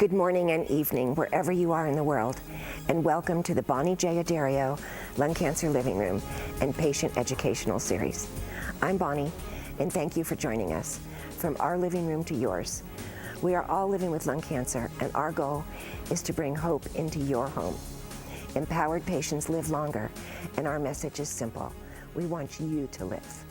Good morning and evening, wherever you are in the world, and welcome to the Bonnie J. Addario Lung Cancer Living Room and Patient Educational Series. I'm Bonnie, and thank you for joining us. From our living room to yours. We are all living with lung cancer, and our goal is to bring hope into your home. Empowered patients live longer, and our message is simple. We want you to live.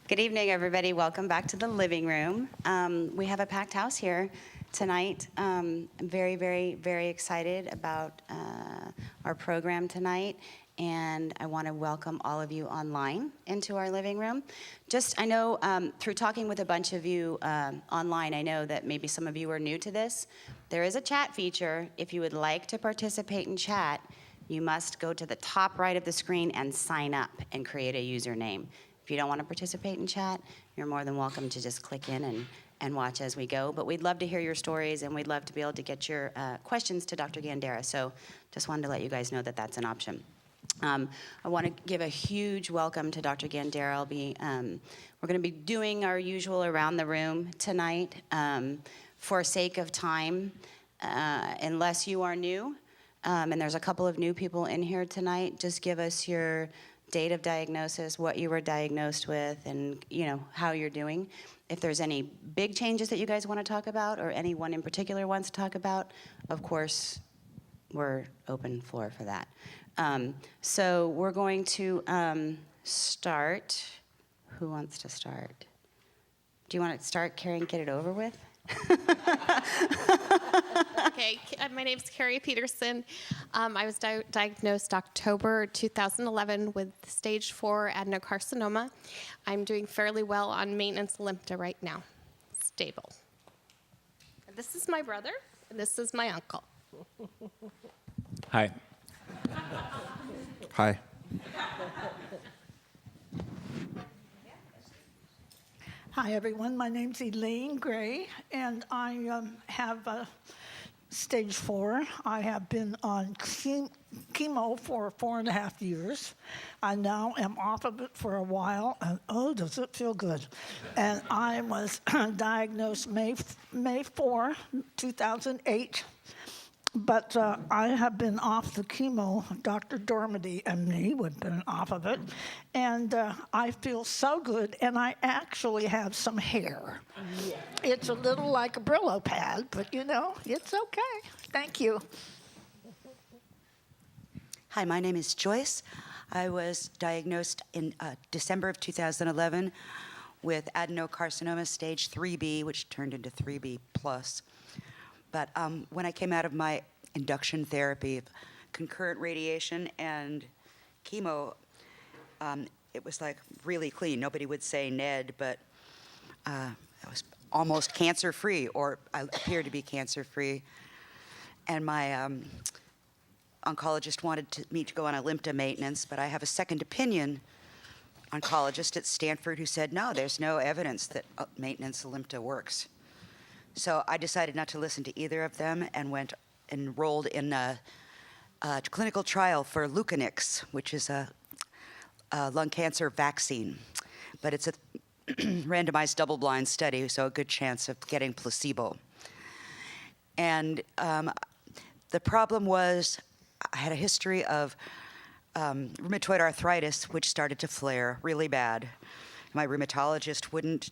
Good evening, everybody. Welcome back to the living room. We have a packed house here tonight. I'm very, very, very excited about our program tonight, and I want to welcome all of you online into our living room. I know through talking with a bunch of you online, I know that maybe some of you are new to this. There is a chat feature. If you would like to participate in chat, you must go to the top right of the screen and sign up and create a username. If you don't want to participate in chat, you're more than welcome to just click in and watch as we go. But we'd love to hear your stories, and we'd love to be able to get your questions to Dr. Gandara. So just wanted to let you guys know that that's an option. I want to give a huge welcome to Dr. Gandara. We're going to be doing our usual around the room tonight. For sake of time, unless you are new, and there's a couple of new people in here tonight, just give us your date of diagnosis, what you were diagnosed with, and how you're doing. If there's any big changes that you guys want to talk about, or anyone in particular wants to talk about, of course, we're open floor for that. So we're going to start. Who wants to start? Do you want to start, Carrie, and get it over with? Okay, my name's Carrie Peterson. I was diagnosed October 2011 with stage 4 adenocarcinoma. I'm doing fairly well on maintenance Alimta right now, stable. And this is my brother, and this is my uncle. Hi. Hi. Hi, everyone. My name's Elaine Gray, and I have stage 4. I have been on chemo for 4.5 years. I now am off of it for a while, and oh, does it feel good. And I was diagnosed May 4, 2008. But I have been off the chemo. Dr. Dormady and me have been off of it. And I feel so good, and I actually have some hair. Yeah. It's a little like a Brillo pad, but it's okay. Thank you. Hi, my name is Joyce. I was diagnosed in December of 2011 with adenocarcinoma stage 3B, which turned into 3B plus. But when I came out of my induction therapy, concurrent radiation and chemo, it was like really clean. Nobody would say NED, but I was almost cancer-free, or I appeared to be cancer-free. And my oncologist wanted me to go on Alimta maintenance, but I have a second opinion oncologist at Stanford who said, no, there's no evidence that maintenance Alimta works. So I decided not to listen to either of them and enrolled in a clinical trial for Lucanix, which is a lung cancer vaccine. But it's a randomized double-blind study, so a good chance of getting placebo. And the problem was I had a history of rheumatoid arthritis, which started to flare really bad. My rheumatologist wouldn't,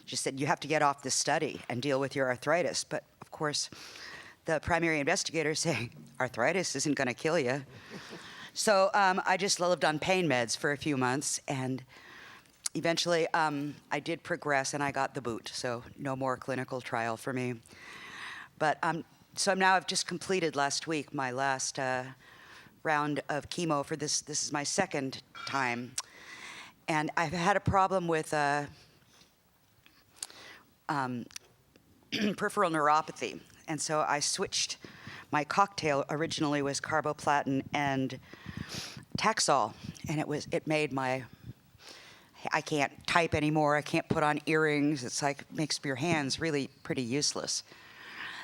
just said, you have to get off this study and deal with your arthritis. But, of course, the primary investigators say, arthritis isn't going to kill you. So I just lived on pain meds for a few months, and eventually I did progress, and I got the boot, so no more clinical trial for me. But So I've just completed last week my last round of chemo for this. This is my second time. And I've had a problem with peripheral neuropathy. And so I switched. My cocktail originally was carboplatin and Taxol. And it made I can't type anymore. I can't put on earrings. It's like, makes your hands really pretty useless.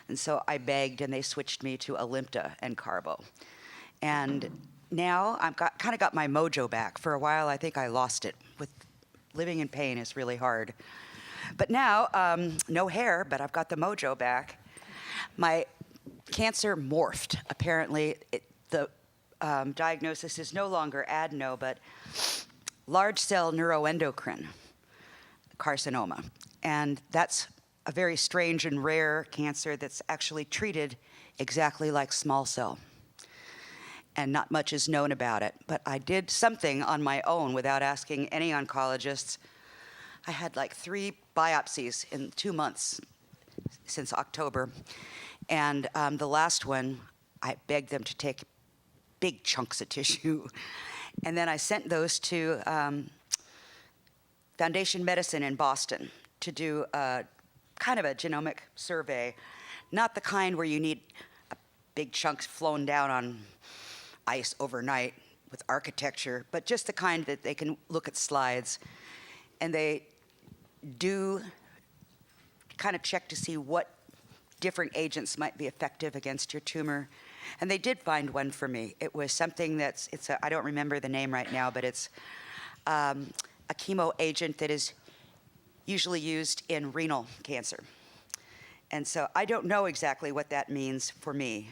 And so I begged, and they switched me to Alimta and Carbo. And now I've kind of got my mojo back. For a while, I think I lost it. With living in pain is really hard. But now, no hair, but I've got the mojo back. My cancer morphed. Apparently, the diagnosis is no longer adeno, but large cell neuroendocrine carcinoma. And that's a very strange and rare cancer that's actually treated exactly like small cell. And not much is known about it. But I did something on my own without asking any oncologists. I had like 3 biopsies in 2 months since October. And the last one, I begged them to take big chunks of tissue. And then I sent those to Foundation Medicine in Boston to do kind of a genomic survey. Not the kind where you need big chunks flown down on ice overnight with architecture, but just the kind that they can look at slides. And they do kind of check to see what different agents might be effective against your tumor. And they did find one for me. It was something I don't remember the name right now, but it's a chemo agent that is usually used in renal cancer. And so I don't know exactly what that means for me.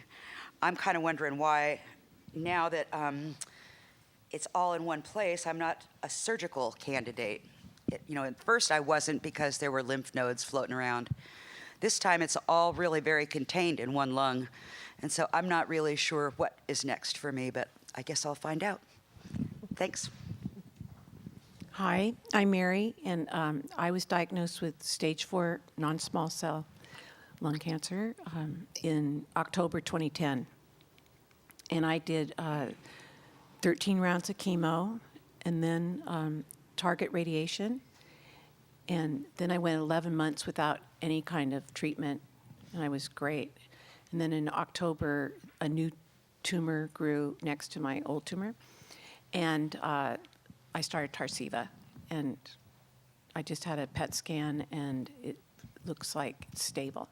I'm kind of wondering why, now that it's all in one place, I'm not a surgical candidate. At first I wasn't because there were lymph nodes floating around. This time it's all really very contained in one lung. And so I'm not really sure what is next for me, but I guess I'll find out. Thanks. Hi, I'm Mary, and I was diagnosed with stage 4 non-small cell lung cancer in October 2010. And I did 13 rounds of chemo, and then target radiation. And then I went 11 months without any kind of treatment, and I was great. And then in October, a new tumor grew next to my old tumor, and I started Tarceva, and I just had a PET scan, and it looks like it's stable.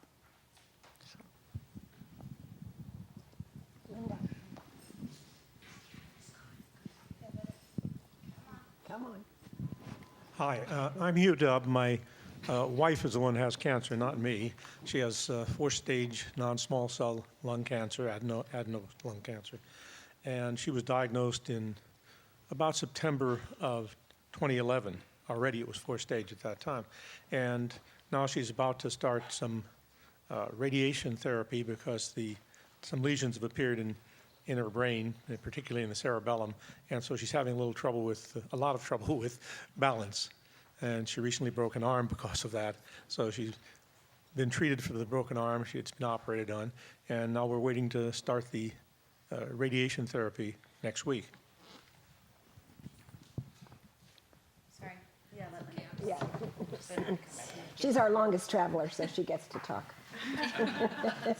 Come on. Hi, I'm Hugh Dubb. My wife is the one who has cancer, not me. She has 4-stage non-small cell lung cancer, adeno lung cancer. And she was diagnosed in about September of 2011. Already it was 4-stage at that time. And now she's about to start some radiation therapy because some lesions have appeared in her brain, particularly in the cerebellum, and so she's having a lot of trouble with balance. And she recently broke an arm because of that. So she's been treated for the broken arm. It's been operated on, and now we're waiting to start the radiation therapy next week. Sorry. Yeah. She's our longest traveler, so she gets to talk.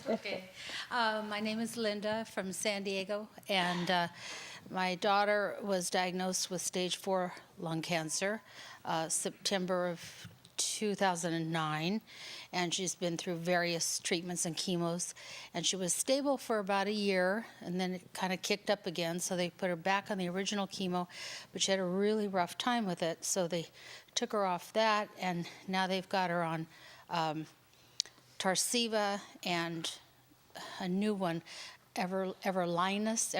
Okay. My name is Linda from San Diego, and my daughter was diagnosed with stage 4 lung cancer September of 2009, and she's been through various treatments and chemos, and she was stable for about a year, and then it kind of kicked up again, so they put her back on the original chemo, but she had a really rough time with it, so they took her off that, and now they've got her on Tarceva and a new one, everolimus,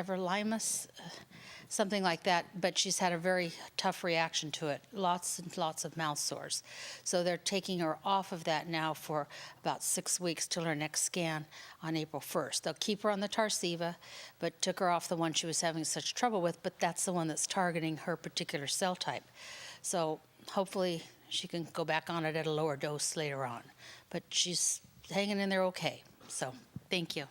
something like that, but she's had a very tough reaction to it, lots and lots of mouth sores. So they're taking her off of that now for about 6 weeks till her next scan on April 1st. They'll keep her on the Tarceva, but took her off the one she was having such trouble with, but that's the one that's targeting her particular cell type. So hopefully she can go back on it at a lower dose later on. But she's hanging in there okay, so Thank you.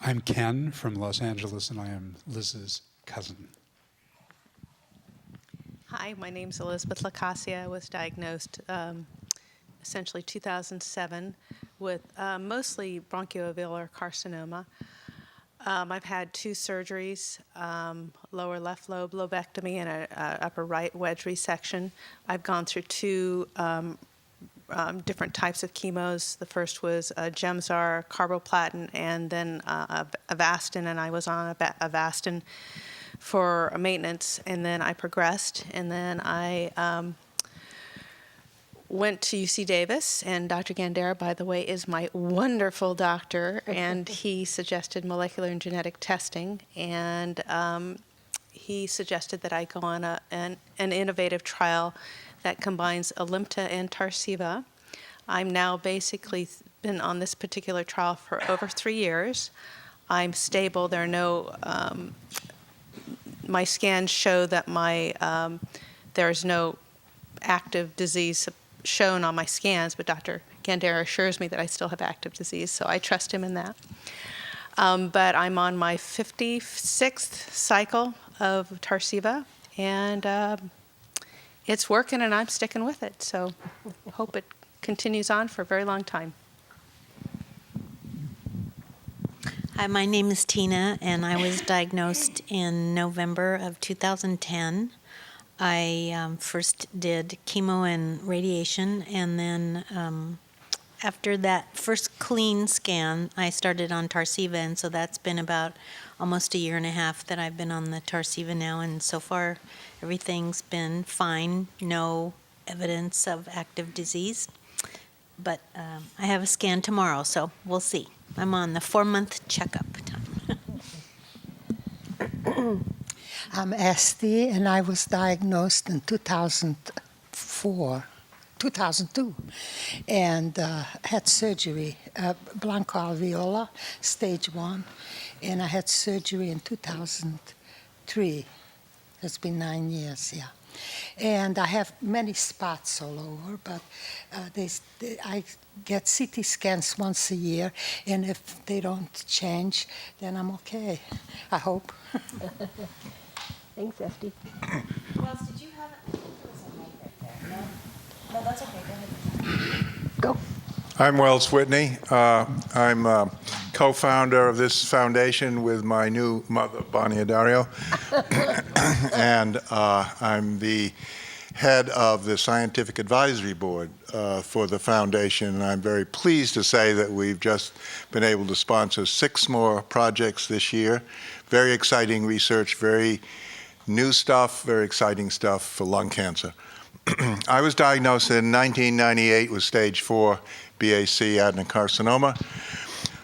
I'm Ken from Los Angeles, and I am Liz's cousin. Hi, my name's Elizabeth Lacasia. I was diagnosed essentially 2007 with mostly bronchoalveolar carcinoma. I've had 2 surgeries, lower left lobe lobectomy and a upper right wedge resection. I've gone through 2 different types of chemos. The first was Gemzar, carboplatin, and then Avastin, and I was on Avastin for maintenance, and then I progressed, and then I went to UC Davis, and Dr. Gandara, by the way, is my wonderful doctor, and he suggested molecular and genetic testing, and he suggested that I go on an innovative trial that combines Alimta and Tarceva. I'm now basically been on this particular trial for over 3 years. I'm stable. There are no, my scans show that there's no active disease shown on my scans, but Dr. Gandara assures me that I still have active disease, so I trust him in that. But I'm on my 56th cycle of Tarceva, and it's working, and I'm sticking with it. So hope it continues on for a very long time. Hi, my name is Tina, and I was diagnosed in November of 2010. I first did chemo and radiation, and then after that first clean scan, I started on Tarceva, and so that's been about almost 1.5 years that I've been on the Tarceva now, and so far everything's been fine, no evidence of active disease. But I have a scan tomorrow, so we'll see. I'm on the 4-month checkup time. I'm Esty, and I was diagnosed in 2002, and had surgery, bronchoalveolar, stage 1, and I had surgery in 2003. It's been 9 years, yeah. And I have many spots all over, but I get CT scans once a year, and if they don't change, then I'm okay, I hope. Thanks, Esty. Wells, did you have it? I think there was a mic right there. No? No, that's okay. Go ahead. Go. I'm Wells Whitney. I'm co-founder of this foundation with my new mother, Bonnie Addario. And I'm the head of the scientific advisory board for the foundation. And I'm very pleased to say that we've just been able to sponsor 6 more projects this year. Very exciting research, very new stuff, very exciting stuff for lung cancer. I was diagnosed in 1998 with stage 4 BAC adenocarcinoma.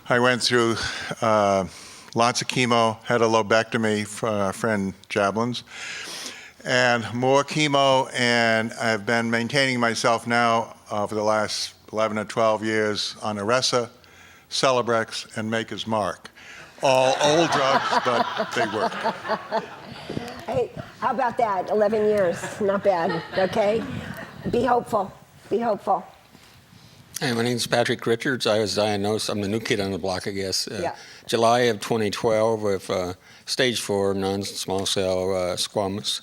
I went through lots of chemo, had a lobectomy for our friend Jablon's, and more chemo, and I've been maintaining myself now for the last 11 or 12 years on Aressa, Celebrex, and Maker's Mark. All old drugs, but they work. Hey, how about that? 11 years, not bad, okay? Be hopeful, be hopeful. Hey, my name's Patrick Richards. I was diagnosed, I'm the new kid on the block, I guess, Yeah. July of 2012 with stage 4 non-small cell squamous.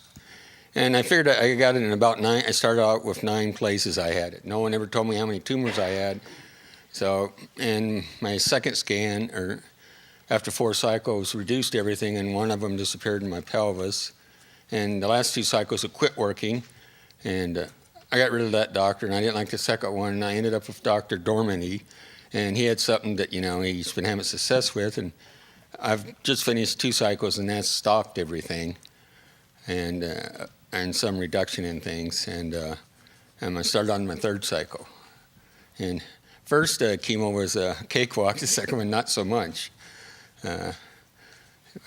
And I figured I got it in about 9, I started out with 9 places I had it. No one ever told me how many tumors I had. So, in my second scan, or after 4 cycles, reduced everything, and one of them disappeared in my pelvis. And the last 2 cycles it quit working, and I got rid of that doctor, and I didn't like the second one, and I ended up with Dr. Dormany, and he had something that, he's been having success with, and I've just finished 2 cycles, and that's stopped everything, and some reduction in things, and I started on my 3rd cycle. And first chemo was a cakewalk, the second one not so much. But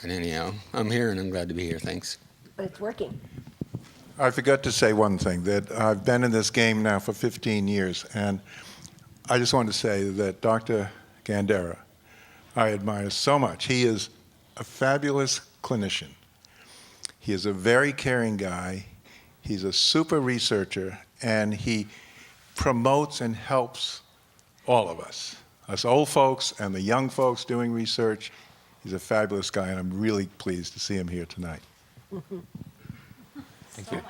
anyhow, I'm here, and I'm glad to be here. Thanks. But it's working. I forgot to say one thing, that I've been in this game now for 15 years, and I just want to say that Dr. Gandara, I admire so much. He is a fabulous clinician. He is a very caring guy. He's a super researcher, and he promotes and helps all of us. us old folks and the young folks doing research. He's a fabulous guy, and I'm really pleased to see him here tonight. Thank you.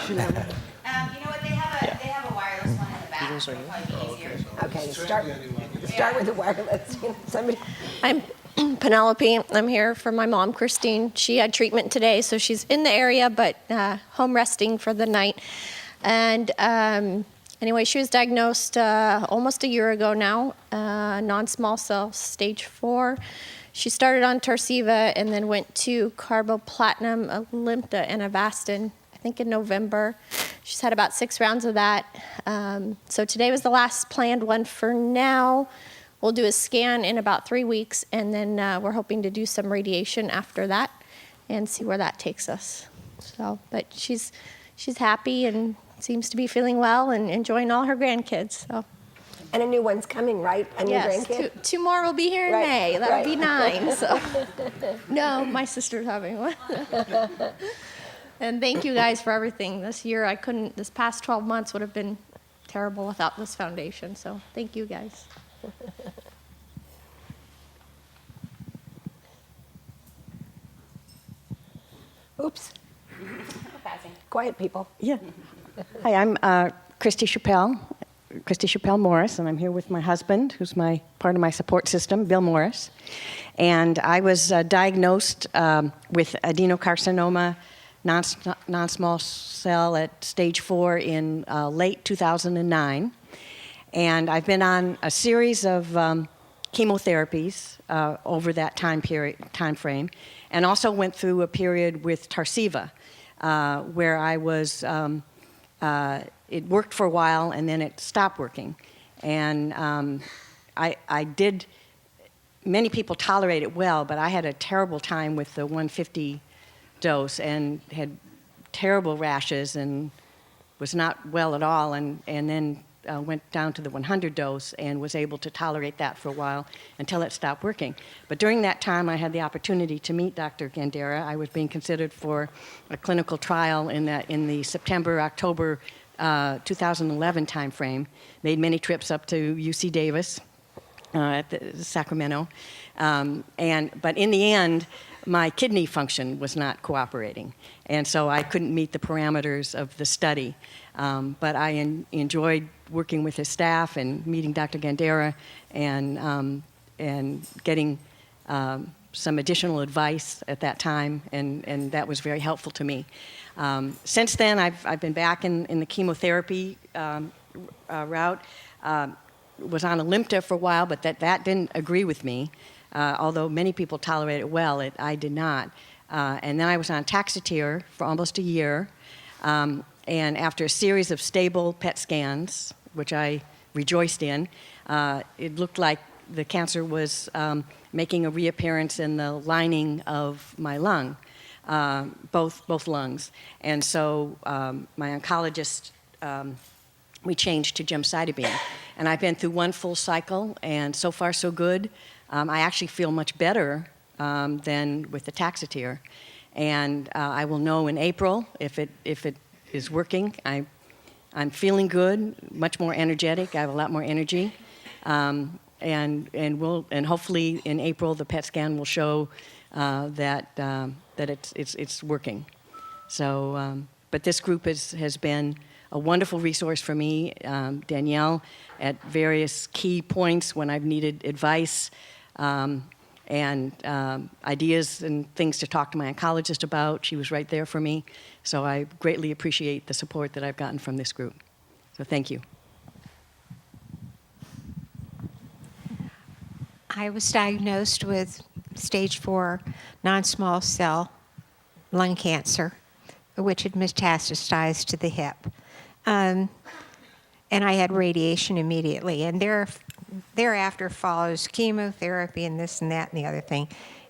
You know what? They have a wireless one in the back. It'll probably be easier. Okay, start with the wireless. Somebody. I'm Penelope. I'm here for my mom, Christine. She had treatment today, so she's in the area, but home resting for the night. And anyway, she was diagnosed almost a year ago now, non-small cell, stage 4. She started on Tarceva and then went to carboplatin, Alimta, and Avastin, I think in November. She's had about 6 rounds of that. So today was the last planned one for now. We'll do a scan in about 3 weeks, and then we're hoping to do some radiation after that and see where that takes us. So, but she's happy and seems to be feeling well and enjoying all her grandkids. So. And a new one's coming, right? A new Yes, grandkid? two more will be here in Right, May. That'll be right. 9. So. No, my sister's having one. And thank you guys for everything. This past 12 months would have been terrible without this foundation. So thank you guys. Oops. Quiet people. Yeah. Hi, I'm Christy Chappelle Morris, and I'm here with my husband, who's part of my support system, Bill Morris. And I was diagnosed with adenocarcinoma, non-small cell at stage 4 in late 2009. And I've been on a series of chemotherapies over that time frame, and also went through a period with Tarceva, where I was, it worked for a while and then it stopped working. And many people tolerate it well, but I had a terrible time with the 150 dose and had terrible rashes and was not well at all, and then went down to the 100 dose and was able to tolerate that for a while until it stopped working. But during that time, I had the opportunity to meet Dr. Gandara. I was being considered for a clinical trial in the September-October 2011 timeframe. Made many trips up to UC Davis at Sacramento. But in the end, my kidney function was not cooperating. And so I couldn't meet the parameters of the study. But I enjoyed working with his staff and meeting Dr. Gandara and getting some additional advice at that time, and that was very helpful to me. Since then, I've been back in the chemotherapy route. Was on Alimta for a while, but that didn't agree with me. Although many people tolerate it well, I did not. And then I was on Taxotere for almost a year. And after a series of stable PET scans, which I rejoiced in, it looked like the cancer was making a reappearance in the lining of my lung, both lungs. And so my oncologist, we changed to gemcitabine. And I've been through one full cycle, and so far so good. I actually feel much better than with the Taxotere. And I will know in April if it is working. I'm feeling good, much more energetic. I have a lot more energy, and hopefully in April the PET scan will show that it's working. So, but this group has been a wonderful resource for me. Danielle, at various key points when I've needed advice and ideas and things to talk to my oncologist about, she was right there for me. So I greatly appreciate the support that I've gotten from this group. So thank you. I was diagnosed with stage 4 non-small cell lung cancer, which had metastasized to the hip. And I had radiation immediately. And thereafter follows chemotherapy and this and that and the other thing.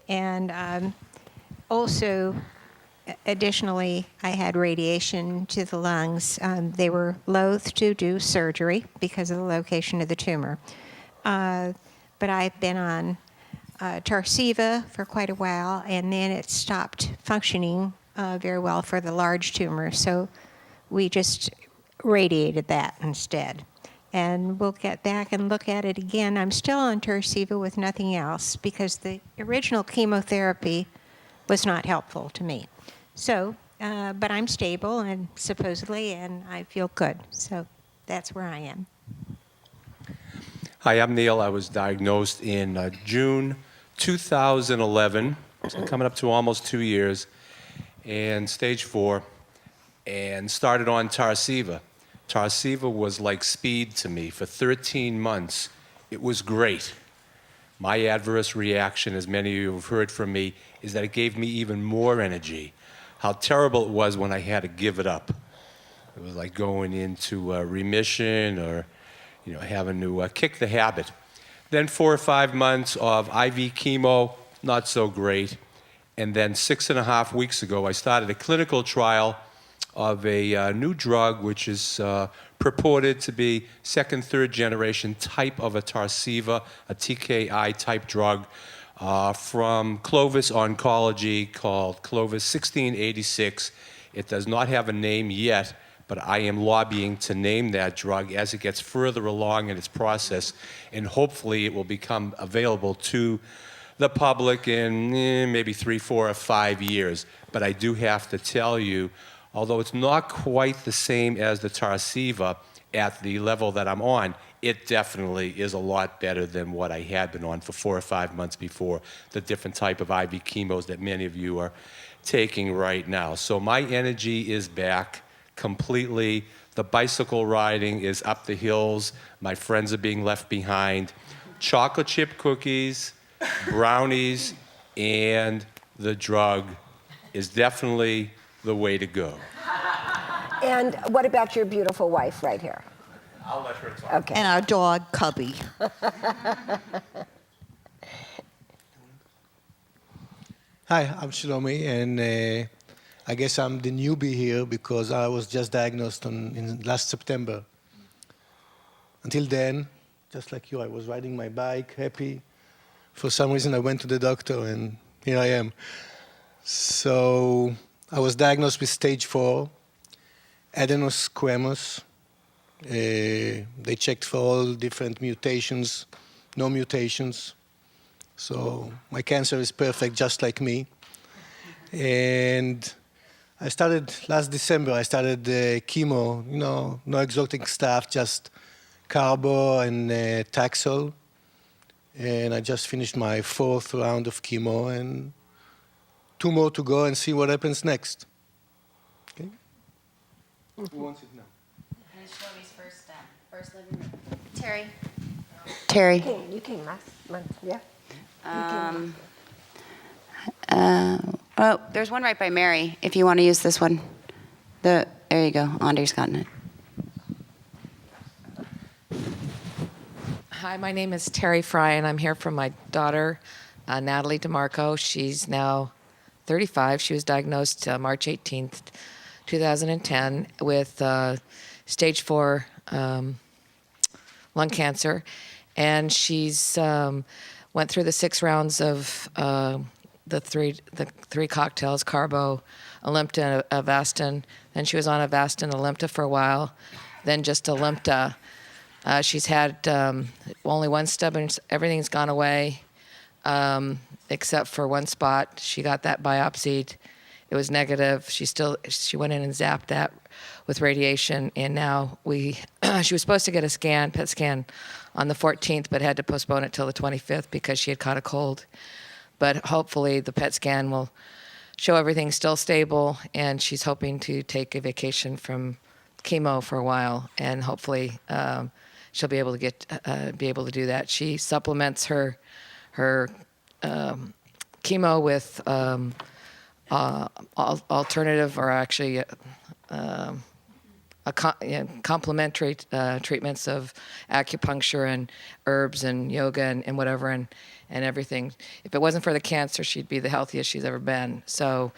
And also, additionally, I had radiation to the lungs. They were loath to do surgery because of the location of the tumor. But I've been on Tarceva for quite a while, and then it stopped functioning very well for the large tumor. So we just radiated that instead. and we'll get back and look at it again. I'm still on Tarceva with nothing else because the original chemotherapy was not helpful to me. So, but I'm stable and supposedly, and I feel good. So that's where I am. Hi, I'm Neil. I was diagnosed in June 2011, so coming up to almost 2 years, and stage 4, and started on Tarceva. Tarceva was like speed to me. For 13 months, it was great. My adverse reaction, as many of you have heard from me, is that it gave me even more energy. How terrible it was when I had to give it up. It was like going into remission or having to kick the habit. Then 4 or 5 months of IV chemo, not so great. And then 6.5 weeks ago, I started a clinical trial of a new drug which is purported to be second, third generation type of a Tarceva, a TKI type drug from Clovis Oncology called Clovis 1686. It does not have a name yet, but I am lobbying to name that drug as it gets further along in its process, and hopefully it will become available to the public in maybe 3, 4, or 5 years. But I do have to tell you, although it's not quite the same as the Tarceva at the level that I'm on, it definitely is a lot better than what I had been on for 4 or 5 months before, the different type of IV chemos that many of you are taking right now. So my energy is back completely. The bicycle riding is up the hills. My friends are being left behind. Chocolate chip cookies, brownies, and the drug is definitely the way to go. And what about your beautiful wife right here? I'll let her talk. Okay. And our dog, Cubby. Hi, I'm Shlomi, and I guess I'm the newbie here because I was just diagnosed in last September. Until then, just like you, I was riding my bike, happy. For some reason, I went to the doctor, and here I am. So I was diagnosed with stage 4, adenosquamous. They checked for all different mutations, no mutations. So my cancer is perfect, just like me. And I started last December, I started chemo, no exotic stuff, just carbo and Taxol. And I just finished my 4th round of chemo and 2 more to go and see what happens next. Okay? Who wants it now? And Shlomi's first living room. Terry. Terry. You came last month, yeah? Oh, there's one right by Mary, if you want to use this one. There you go. Andre's gotten it. Hi, my name is Terry Fry, and I'm here from my daughter, Natalie DeMarco. She's now 35. She was diagnosed March 18th, 2010 with stage 4 lung cancer. And she's went through the 6 rounds of the three cocktails, Carbo, Alimta, Avastin. Then she was on Avastin, Alimta for a while, then just Alimta. She's had only one stubborn, everything's gone away except for one spot. She got that biopsied. It was negative. She went in and zapped that with radiation, and now she was supposed to get a PET scan on the 14th, but had to postpone it till the 25th because she had caught a cold. But hopefully the PET scan will show everything's still stable, and she's hoping to take a vacation from chemo for a while, and hopefully she'll be able to do that. She supplements her chemo with alternative, or actually complementary treatments of acupuncture and herbs and yoga and whatever and everything. If it wasn't for the cancer, she'd be the healthiest she's ever been. So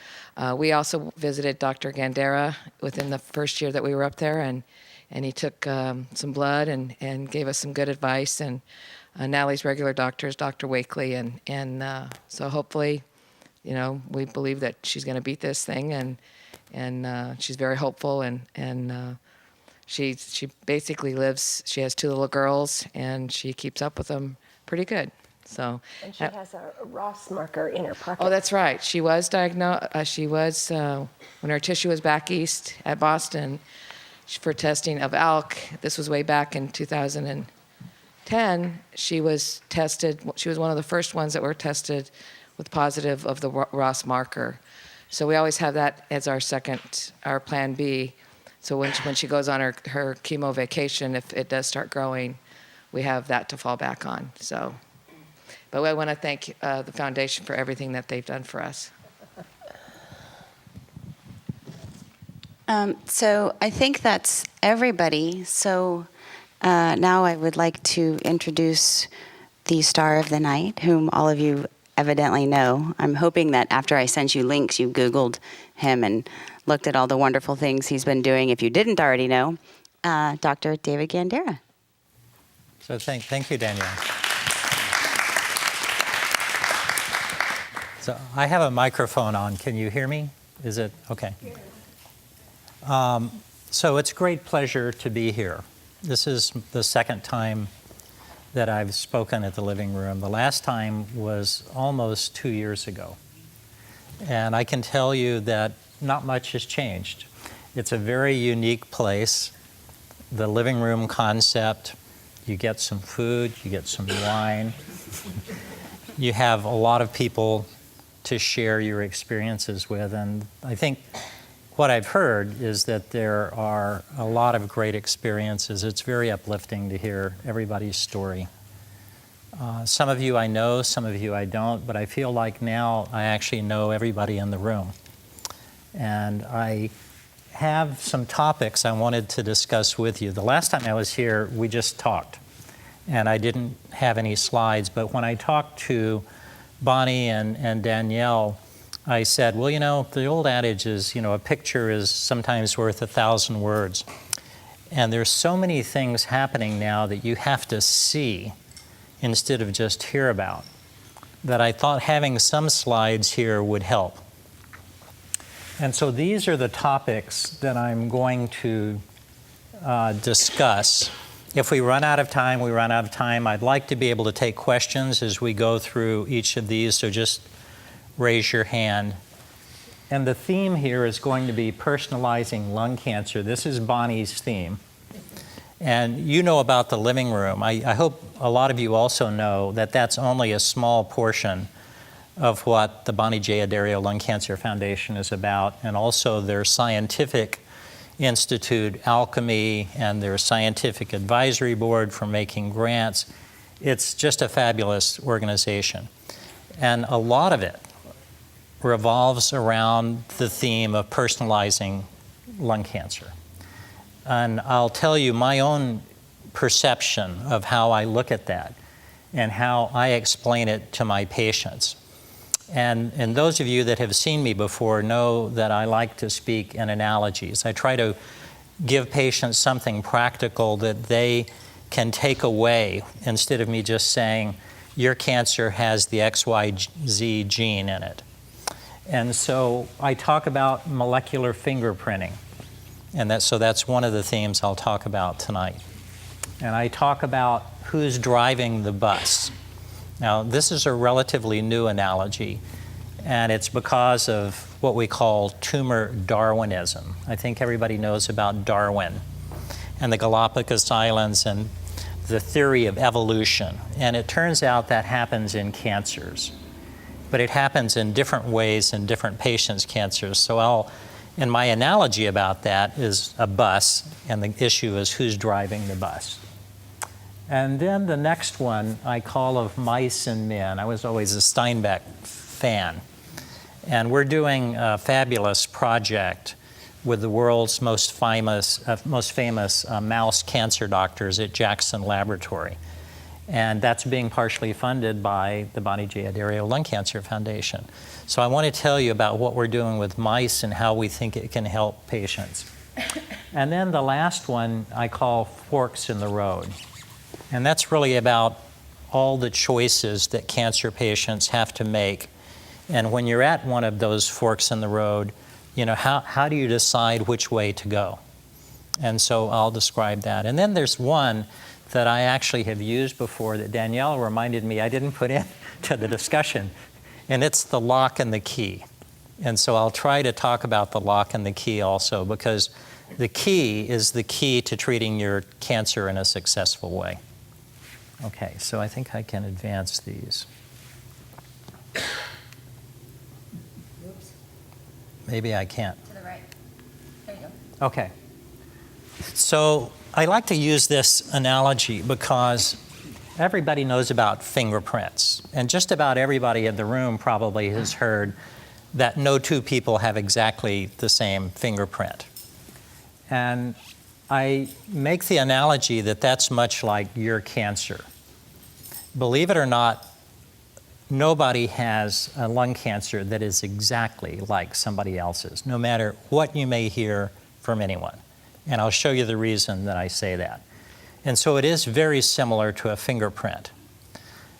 we also visited Dr. Gandara within the first year that we were up there, and he took some blood and gave us some good advice. And Natalie's regular doctor is Dr. Wakely, and so hopefully, we believe that she's going to beat this thing, and she's very hopeful, and She basically lives. She has 2 little girls, and she keeps up with them pretty good. So. And she has a Ross marker in her pocket. Oh, that's right. She was diagnosed. When her tissue was back east at Boston for testing of ALK. This was way back in 2010. She was tested. She was one of the first ones that were tested with positive of the Ross marker. So we always have that as our plan B. So when she goes on her chemo vacation, if it does start growing, we have that to fall back on. So. But I want to thank the foundation for everything that they've done for us. So I think that's everybody. So now I would like to introduce the star of the night, whom all of you evidently know. I'm hoping that after I sent you links, you Googled him and looked at all the wonderful things he's been doing, if you didn't already know, Dr. David Gandara. So thank you, Danielle. So I have a microphone on. Can you hear me? Is it okay? So it's a great pleasure to be here. This is the second time that I've spoken at the living room. The last time was almost 2 years ago. And I can tell you that not much has changed. It's a very unique place. The living room concept, you get some food, you get some wine. You have a lot of people to share your experiences with. And I think what I've heard is that there are a lot of great experiences. It's very uplifting to hear everybody's story. Some of you I know, some of you I don't, but I feel like now I actually know everybody in the room. And I have some topics I wanted to discuss with you. The last time I was here, we just talked, and I didn't have any slides, but when I talked to Bonnie and Danielle, I said, well, you know, the old adage is, you know, a picture is sometimes worth 1,000 words. And there's so many things happening now that you have to see instead of just hear about, that I thought having some slides here would help. And so these are the topics that I'm going to discuss. If we run out of time, we run out of time. I'd like to be able to take questions as we go through each of these, so just raise your hand. And the theme here is going to be personalizing lung cancer. This is Bonnie's theme. And you know about the living room. I hope a lot of you also know that that's only a small portion of what the Bonnie J. Addario Lung Cancer Foundation is about, and also their scientific institute, Alchemy, and their scientific advisory board for making grants. It's just a fabulous organization. And a lot of it revolves around the theme of personalizing lung cancer. And I'll tell you my own perception of how I look at that and how I explain it to my patients. And those of you that have seen me before know that I like to speak in analogies. I try to give patients something practical that they can take away instead of me just saying, your cancer has the XYZ gene in it. And so I talk about molecular fingerprinting. And that's one of the themes I'll talk about tonight. And I talk about who's driving the bus. Now, this is a relatively new analogy, and it's because of what we call tumor Darwinism. I think everybody knows about Darwin and the Galapagos Islands and the theory of evolution. And it turns out that happens in cancers, but it happens in different ways in different patients' cancers. So and my analogy about that is a bus, and the issue is who's driving the bus. And then the next one I call of mice and men. I was always a Steinbeck fan. And we're doing a fabulous project with the world's most famous mouse cancer doctors at Jackson Laboratory. And that's being partially funded by the Bonnie J. Addario Lung Cancer Foundation. So I want to tell you about what we're doing with mice and how we think it can help patients. And then the last one I call forks in the road. And that's really about all the choices that cancer patients have to make. And when you're at one of those forks in the road, you know, how do you decide which way to go? And so I'll describe that. And then there's one that I actually have used before that Danielle reminded me I didn't put in to the discussion, and it's the lock and the key. And so I'll try to talk about the lock and the key also, because the key is the key to treating your cancer in a successful way. Okay, so I think I can advance these. Oops. Maybe I can't. To the right. There you go. Okay. So I like to use this analogy because everybody knows about fingerprints. And just about everybody in the room probably has heard that no two people have exactly the same fingerprint. And I make the analogy that that's much like your cancer. Believe it or not, nobody has a lung cancer that is exactly like somebody else's, no matter what you may hear from anyone. And I'll show you the reason that I say that. And so it is very similar to a fingerprint.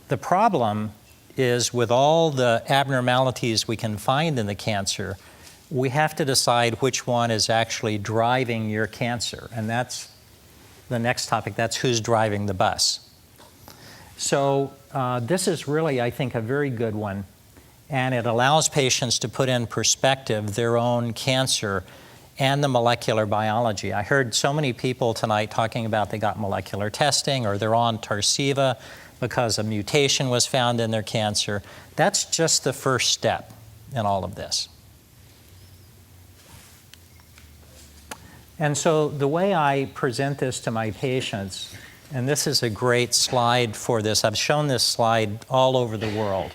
The problem is with all the abnormalities we can find in the cancer, we have to decide which one is actually driving your cancer. And that's the next topic. That's who's driving the bus. So this is really, I think, a very good one. And it allows patients to put in perspective their own cancer and the molecular biology. I heard so many people tonight talking about they got molecular testing or they're on Tarceva because a mutation was found in their cancer. That's just the first step in all of this. And so the way I present this to my patients, and this is a great slide for this, I've shown this slide all over the world,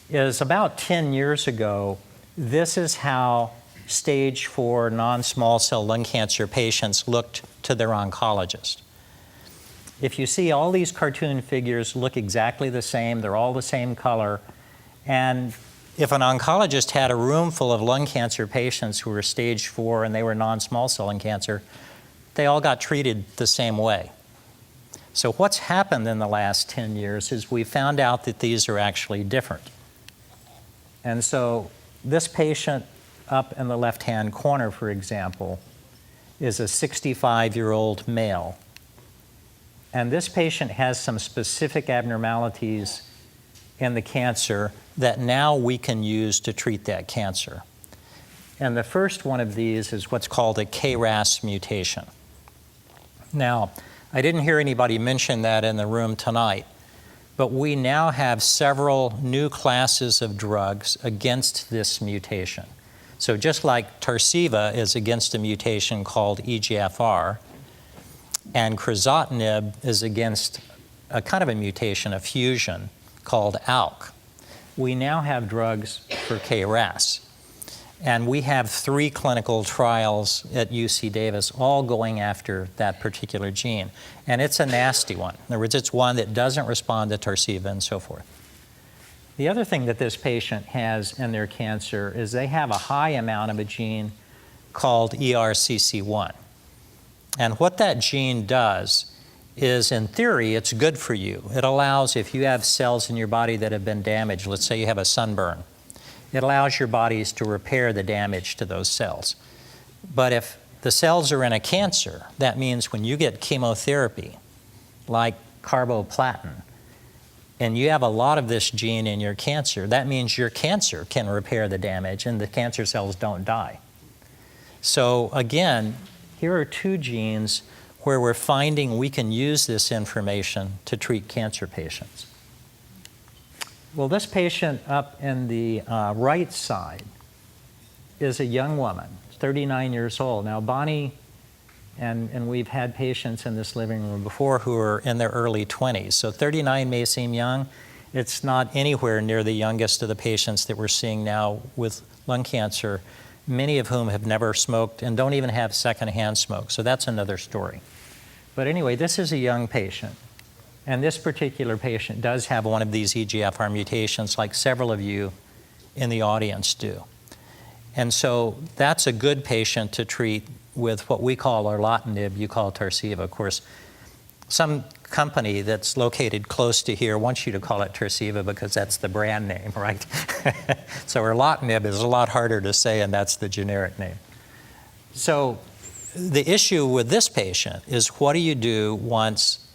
is about 10 years ago, this is how stage 4 non-small cell lung cancer patients looked to their oncologist. If you see all these cartoon figures look exactly the same, they're all the same color, and if an oncologist had a room full of lung cancer patients who were stage 4 and they were non-small cell lung cancer, they all got treated the same way. So what's happened in the last 10 years is we found out that these are actually different. And so this patient up in the left-hand corner, for example, is a 65-year-old male. And this patient has some specific abnormalities in the cancer that now we can use to treat that cancer. And the first one of these is what's called a KRAS mutation. Now, I didn't hear anybody mention that in the room tonight, but we now have several new classes of drugs against this mutation. So just like Tarceva is against a mutation called EGFR, and crizotinib is against a kind of a mutation, a fusion, called ALK. We now have drugs for KRAS. And we have 3 clinical trials at UC Davis all going after that particular gene. And it's a nasty one. In other words, it's one that doesn't respond to Tarceva and so forth. The other thing that this patient has in their cancer is they have a high amount of a gene called ERCC1. And what that gene does is, in theory, it's good for you. It allows, if you have cells in your body that have been damaged, let's say you have a sunburn, it allows your bodies to repair the damage to those cells. But if the cells are in a cancer, that means when you get chemotherapy, like carboplatin, and you have a lot of this gene in your cancer, that means your cancer can repair the damage and the cancer cells don't die. So again, here are 2 genes where we're finding we can use this information to treat cancer patients. Well, this patient up in the right side is a young woman, 39 years old. Now, Bonnie, and we've had patients in this living room before who are in their early 20s. So 39 may seem young. It's not anywhere near the youngest of the patients that we're seeing now with lung cancer, many of whom have never smoked and don't even have secondhand smoke. So that's another story. But anyway, this is a young patient. And this particular patient does have one of these EGFR mutations, like several of you in the audience do. And so that's a good patient to treat with what we call erlotinib, you call Tarceva. Of course, some company that's located close to here wants you to call it Tarceva because that's the brand name, right? So erlotinib is a lot harder to say, and that's the generic name. So the issue with this patient is, what do you do once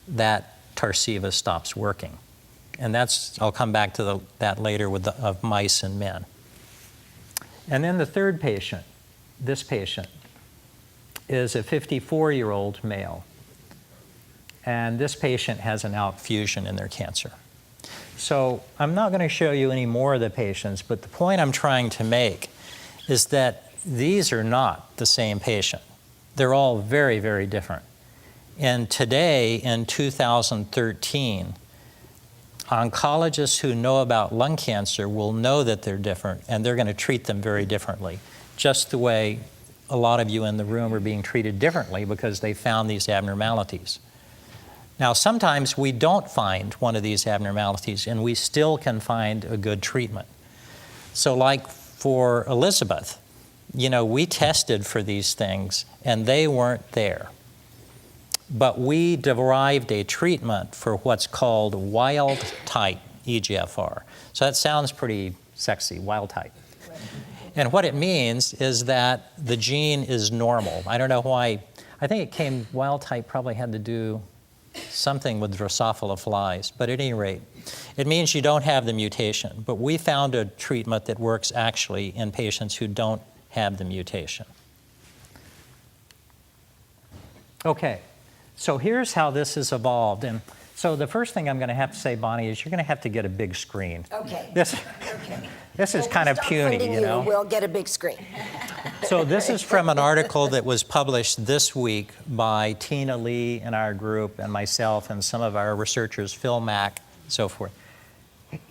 that tarsiva stops working? And I'll come back to that later with of mice and men. And then the third patient, this patient, is a 54-year-old male. And this patient has an ALK fusion in their cancer. So I'm not going to show you any more of the patients, but the point I'm trying to make is that these are not the same patient. They're all very, very different. And today, in 2013, oncologists who know about lung cancer will know that they're different, and they're going to treat them very differently, just the way a lot of you in the room are being treated differently because they found these abnormalities. Now, sometimes we don't find one of these abnormalities, and we still can find a good treatment. So like for Elizabeth, we tested for these things, and they weren't there. But we derived a treatment for what's called wild-type EGFR. So that sounds pretty sexy, wild-type. And what it means is that the gene is normal. I don't know why. I think wild-type probably had to do something with Drosophila flies. But at any rate, it means you don't have the mutation. But we found a treatment that works actually in patients who don't have the mutation. Okay. So here's how this has evolved. And so the first thing I'm going to have to say, Bonnie, is you're going to have to get a big screen. Okay. This is kind of puny, We'll get a big screen. So this is from an article that was published this week by Tina Lee in our group and myself and some of our researchers, Phil Mack, and so forth.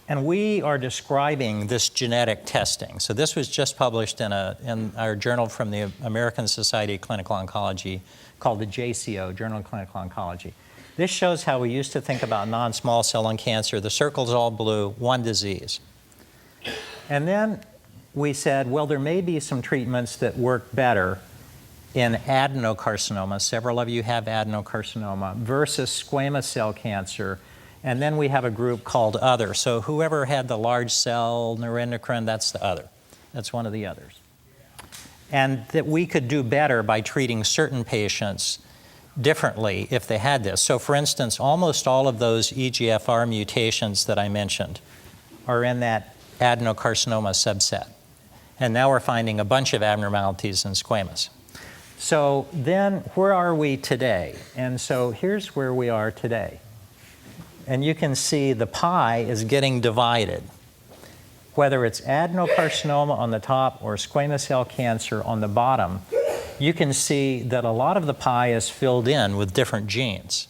And we are describing this genetic testing. So this was just published in our journal from the American Society of Clinical Oncology, called the JCO, Journal of Clinical Oncology. This shows how we used to think about non-small cell lung cancer. The circle's all blue, one disease. And then we said, well, there may be some treatments that work better in adenocarcinoma. Several of you have adenocarcinoma versus squamous cell cancer. And then we have a group called other. So whoever had the large cell neuroendocrine, that's the other. That's one of the others. And that we could do better by treating certain patients differently if they had this. So for instance, almost all of those EGFR mutations that I mentioned are in that adenocarcinoma subset. And now we're finding a bunch of abnormalities in squamous. So then where are we today? And so here's where we are today. And you can see the pie is getting divided. Whether it's adenocarcinoma on the top or squamous cell cancer on the bottom, you can see that a lot of the pie is filled in with different genes.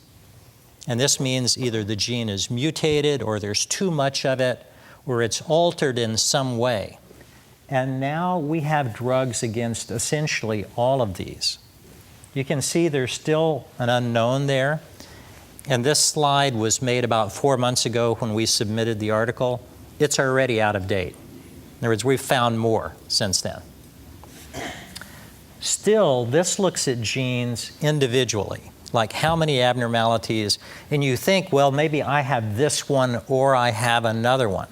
And this means either the gene is mutated or there's too much of it or it's altered in some way. And now we have drugs against essentially all of these. You can see there's still an unknown there. And this slide was made about 4 months ago when we submitted the article. It's already out of date. In other words, we've found more since then. Still, this looks at genes individually, like how many abnormalities, and you think, well, maybe I have this one or I have another one.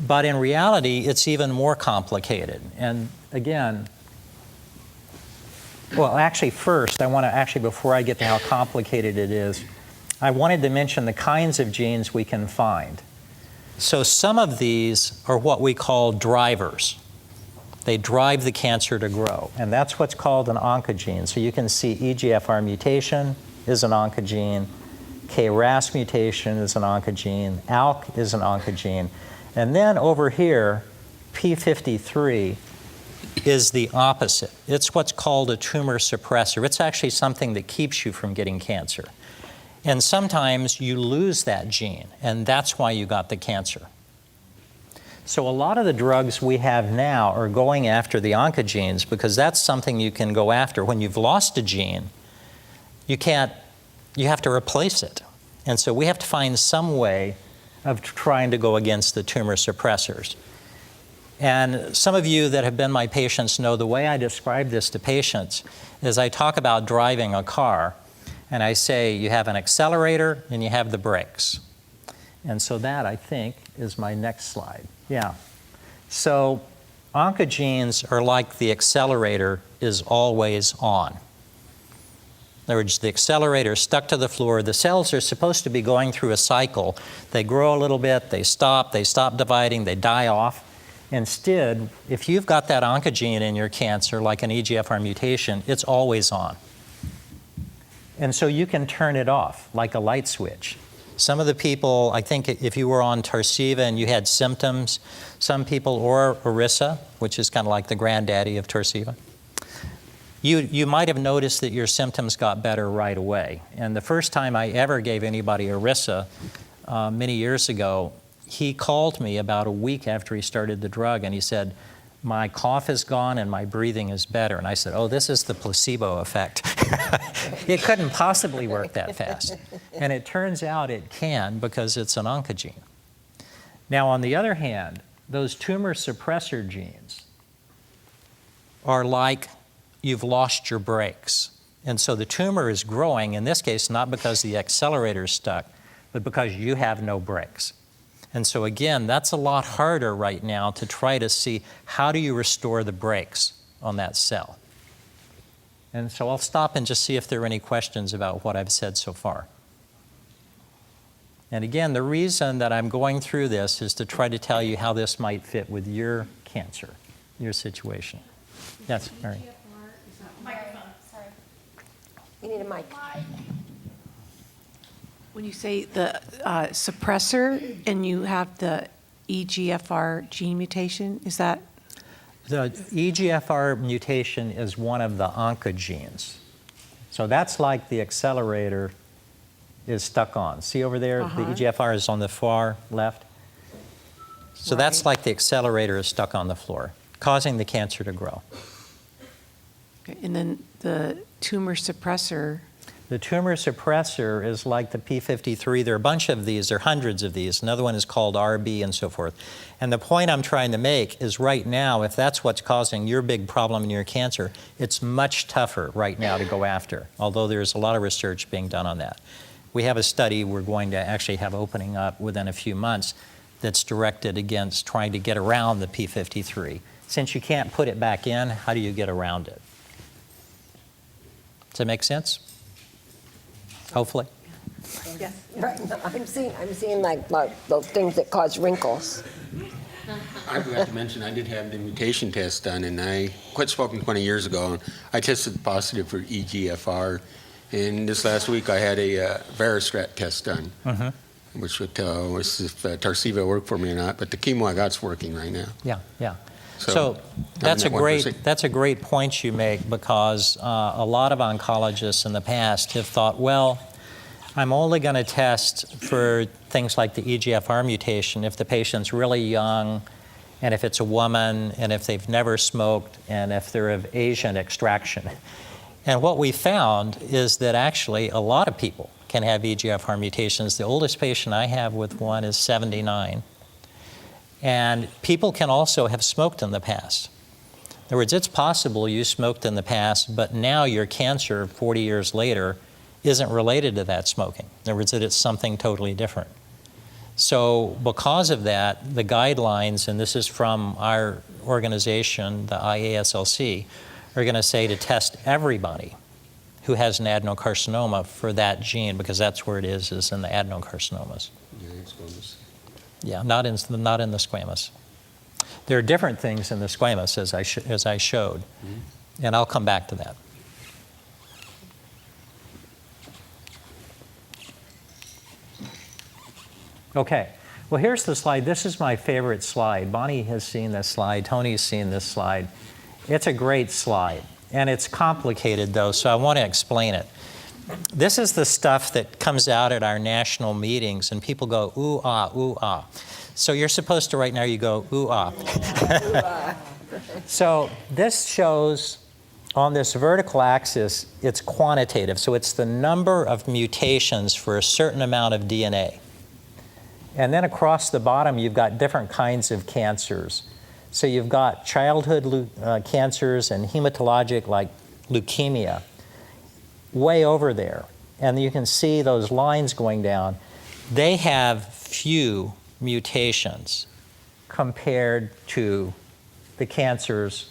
But in reality, it's even more complicated. And again, well, actually first, before I get to how complicated it is, I wanted to mention the kinds of genes we can find. So some of these are what we call drivers. They drive the cancer to grow, and that's what's called an oncogene. So you can see EGFR mutation is an oncogene, KRAS mutation is an oncogene, ALK is an oncogene, and then over here, P53 is the opposite. It's what's called a tumor suppressor. It's actually something that keeps you from getting cancer. And sometimes you lose that gene, and that's why you got the cancer. So a lot of the drugs we have now are going after the oncogenes because that's something you can go after. When you've lost a gene, you have to replace it. And so we have to find some way of trying to go against the tumor suppressors. And some of you that have been my patients know the way I describe this to patients is I talk about driving a car. And I say you have an accelerator and you have the brakes. And so that, I think, is my next slide. Yeah. So oncogenes are like the accelerator is always on. In other words, the accelerator is stuck to the floor. The cells are supposed to be going through a cycle. They grow a little bit, they stop dividing, they die off. Instead, if you've got that oncogene in your cancer, like an EGFR mutation, it's always on. And so you can turn it off like a light switch. Some of the people, I think if you were on Tarceva and you had symptoms, some people, or Orissa, which is kind of like the granddaddy of Tarceva, you might have noticed that your symptoms got better right away. And the first time I ever gave anybody Orissa many years ago, he called me about a week after he started the drug and he said, my cough is gone and my breathing is better. And I said, oh, this is the placebo effect. It couldn't possibly work that fast. And it turns out it can because it's an oncogene. Now, on the other hand, those tumor suppressor genes are like you've lost your brakes. And so the tumor is growing, in this case, not because the accelerator is stuck, but because you have no brakes. And so again, that's a lot harder right now to try to see how do you restore the brakes on that cell. And so I'll stop and just see if there are any questions about what I've said so far. And again, the reason that I'm going through this is to try to tell you how this might fit with your cancer, your situation. Yes, Mary. Microphone, sorry. You need a mic. When you say the suppressor and you have the EGFR gene mutation, is that? The EGFR mutation is one of the oncogenes. So that's like the accelerator is stuck on. See over there, the EGFR is on the far left. So that's like the accelerator is stuck on the floor, causing the cancer to grow. Okay, and then the tumor suppressor. The tumor suppressor is like the P53. There are a bunch of these. There are hundreds of these. Another one is called RB and so forth. And the point I'm trying to make is right now, if that's what's causing your big problem in your cancer, it's much tougher right now to go after, although there's a lot of research being done on that. We have a study we're going to actually have opening up within a few months that's directed against trying to get around the P53. Since you can't put it back in, how do you get around it? Does that make sense? Hopefully. Yes. Right. No, I'm seeing like those things that cause wrinkles. I forgot to mention I did have the mutation test done, and I quit smoking 20 years ago. And I tested positive for EGFR, and this last week I had a Veristrat test done, which would tell us if Tarceva worked for me or not. But the chemo I got's working right now. Yeah, yeah. So that's a great point you make, because a lot of oncologists in the past have thought, well, I'm only going to test for things like the EGFR mutation if the patient's really young, and if it's a woman, and if they've never smoked, and if they're of Asian extraction. And what we found is that actually a lot of people can have EGFR mutations. The oldest patient I have with one is 79. And people can also have smoked in the past. In other words, it's possible you smoked in the past, but now your cancer 40 years later isn't related to that smoking. In other words, that it's something totally different. So because of that, the guidelines, and this is from our organization, the IASLC, are going to say to test everybody who has an adenocarcinoma for that gene, because that's where it is in the adenocarcinomas. Yeah, not in the squamous. There are different things in the squamous, as I showed, and I'll come back to that. Okay, well, here's the slide. This is my favorite slide. Bonnie has seen this slide. Tony's seen this slide. It's a great slide, and it's complicated, though, so I want to explain it. This is the stuff that comes out at our national meetings, and people go, ooh, ah, ooh, ah. So you're supposed to, right now, you go, ooh, ah. So this shows, on this vertical axis, it's quantitative. So it's the number of mutations for a certain amount of DNA. And then across the bottom, you've got different kinds of cancers. So you've got childhood cancers and hematologic, like leukemia, way over there. And you can see those lines going down. They have few mutations compared to the cancers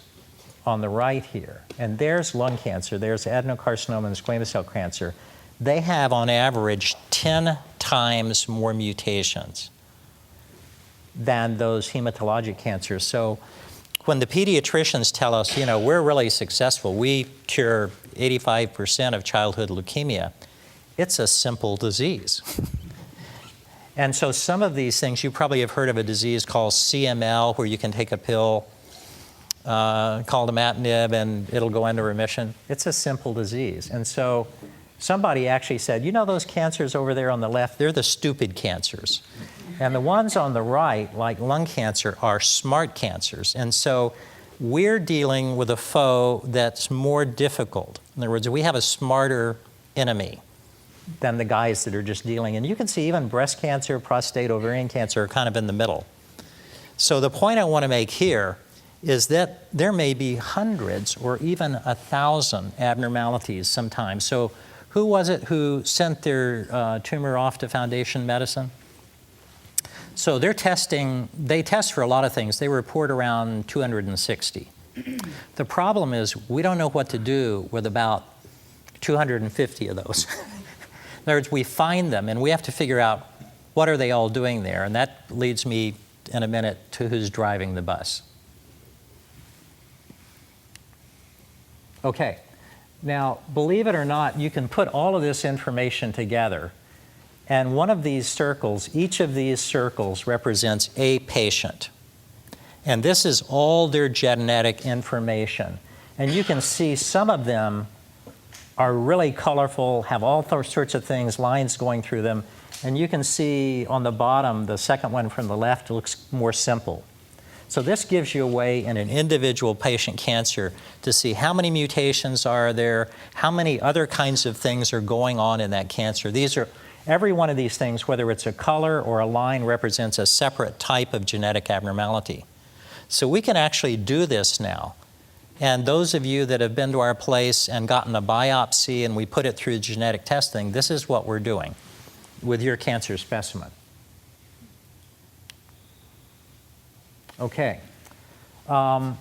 on the right here. And there's lung cancer, there's adenocarcinoma and squamous cell cancer. They have, on average, 10 times more mutations than those hematologic cancers. So when the pediatricians tell us, you know, we're really successful, we cure 85% of childhood leukemia, it's a simple disease. And so some of these things, you probably have heard of a disease called CML, where you can take a pill called imatinib and it'll go into remission. It's a simple disease. And so somebody actually said, you know those cancers over there on the left, they're the stupid cancers. And the ones on the right, like lung cancer, are smart cancers. And so we're dealing with a foe that's more difficult. In other words, we have a smarter enemy than the guys that are just dealing. And you can see even breast cancer, prostate, ovarian cancer are kind of in the middle. So the point I want to make here is that there may be hundreds or even 1,000 abnormalities sometimes. So who was it who sent their tumor off to Foundation Medicine? So they test for a lot of things. They report around 260. The problem is we don't know what to do with about 250 of those. In other words, we find them and we have to figure out what are they all doing there. And that leads me in a minute to who's driving the bus. Okay, now believe it or not, you can put all of this information together. And one of these circles, each of these circles represents a patient. And this is all their genetic information. And you can see some of them are really colorful, have all sorts of things, lines going through them. And you can see on the bottom, the second one from the left looks more simple. So this gives you a way in an individual patient cancer to see how many mutations are there, how many other kinds of things are going on in that cancer. Every one of these things, whether it's a color or a line, represents a separate type of genetic abnormality. So we can actually do this now. And those of you that have been to our place and gotten a biopsy and we put it through genetic testing, this is what we're doing with your cancer specimen. Okay. Then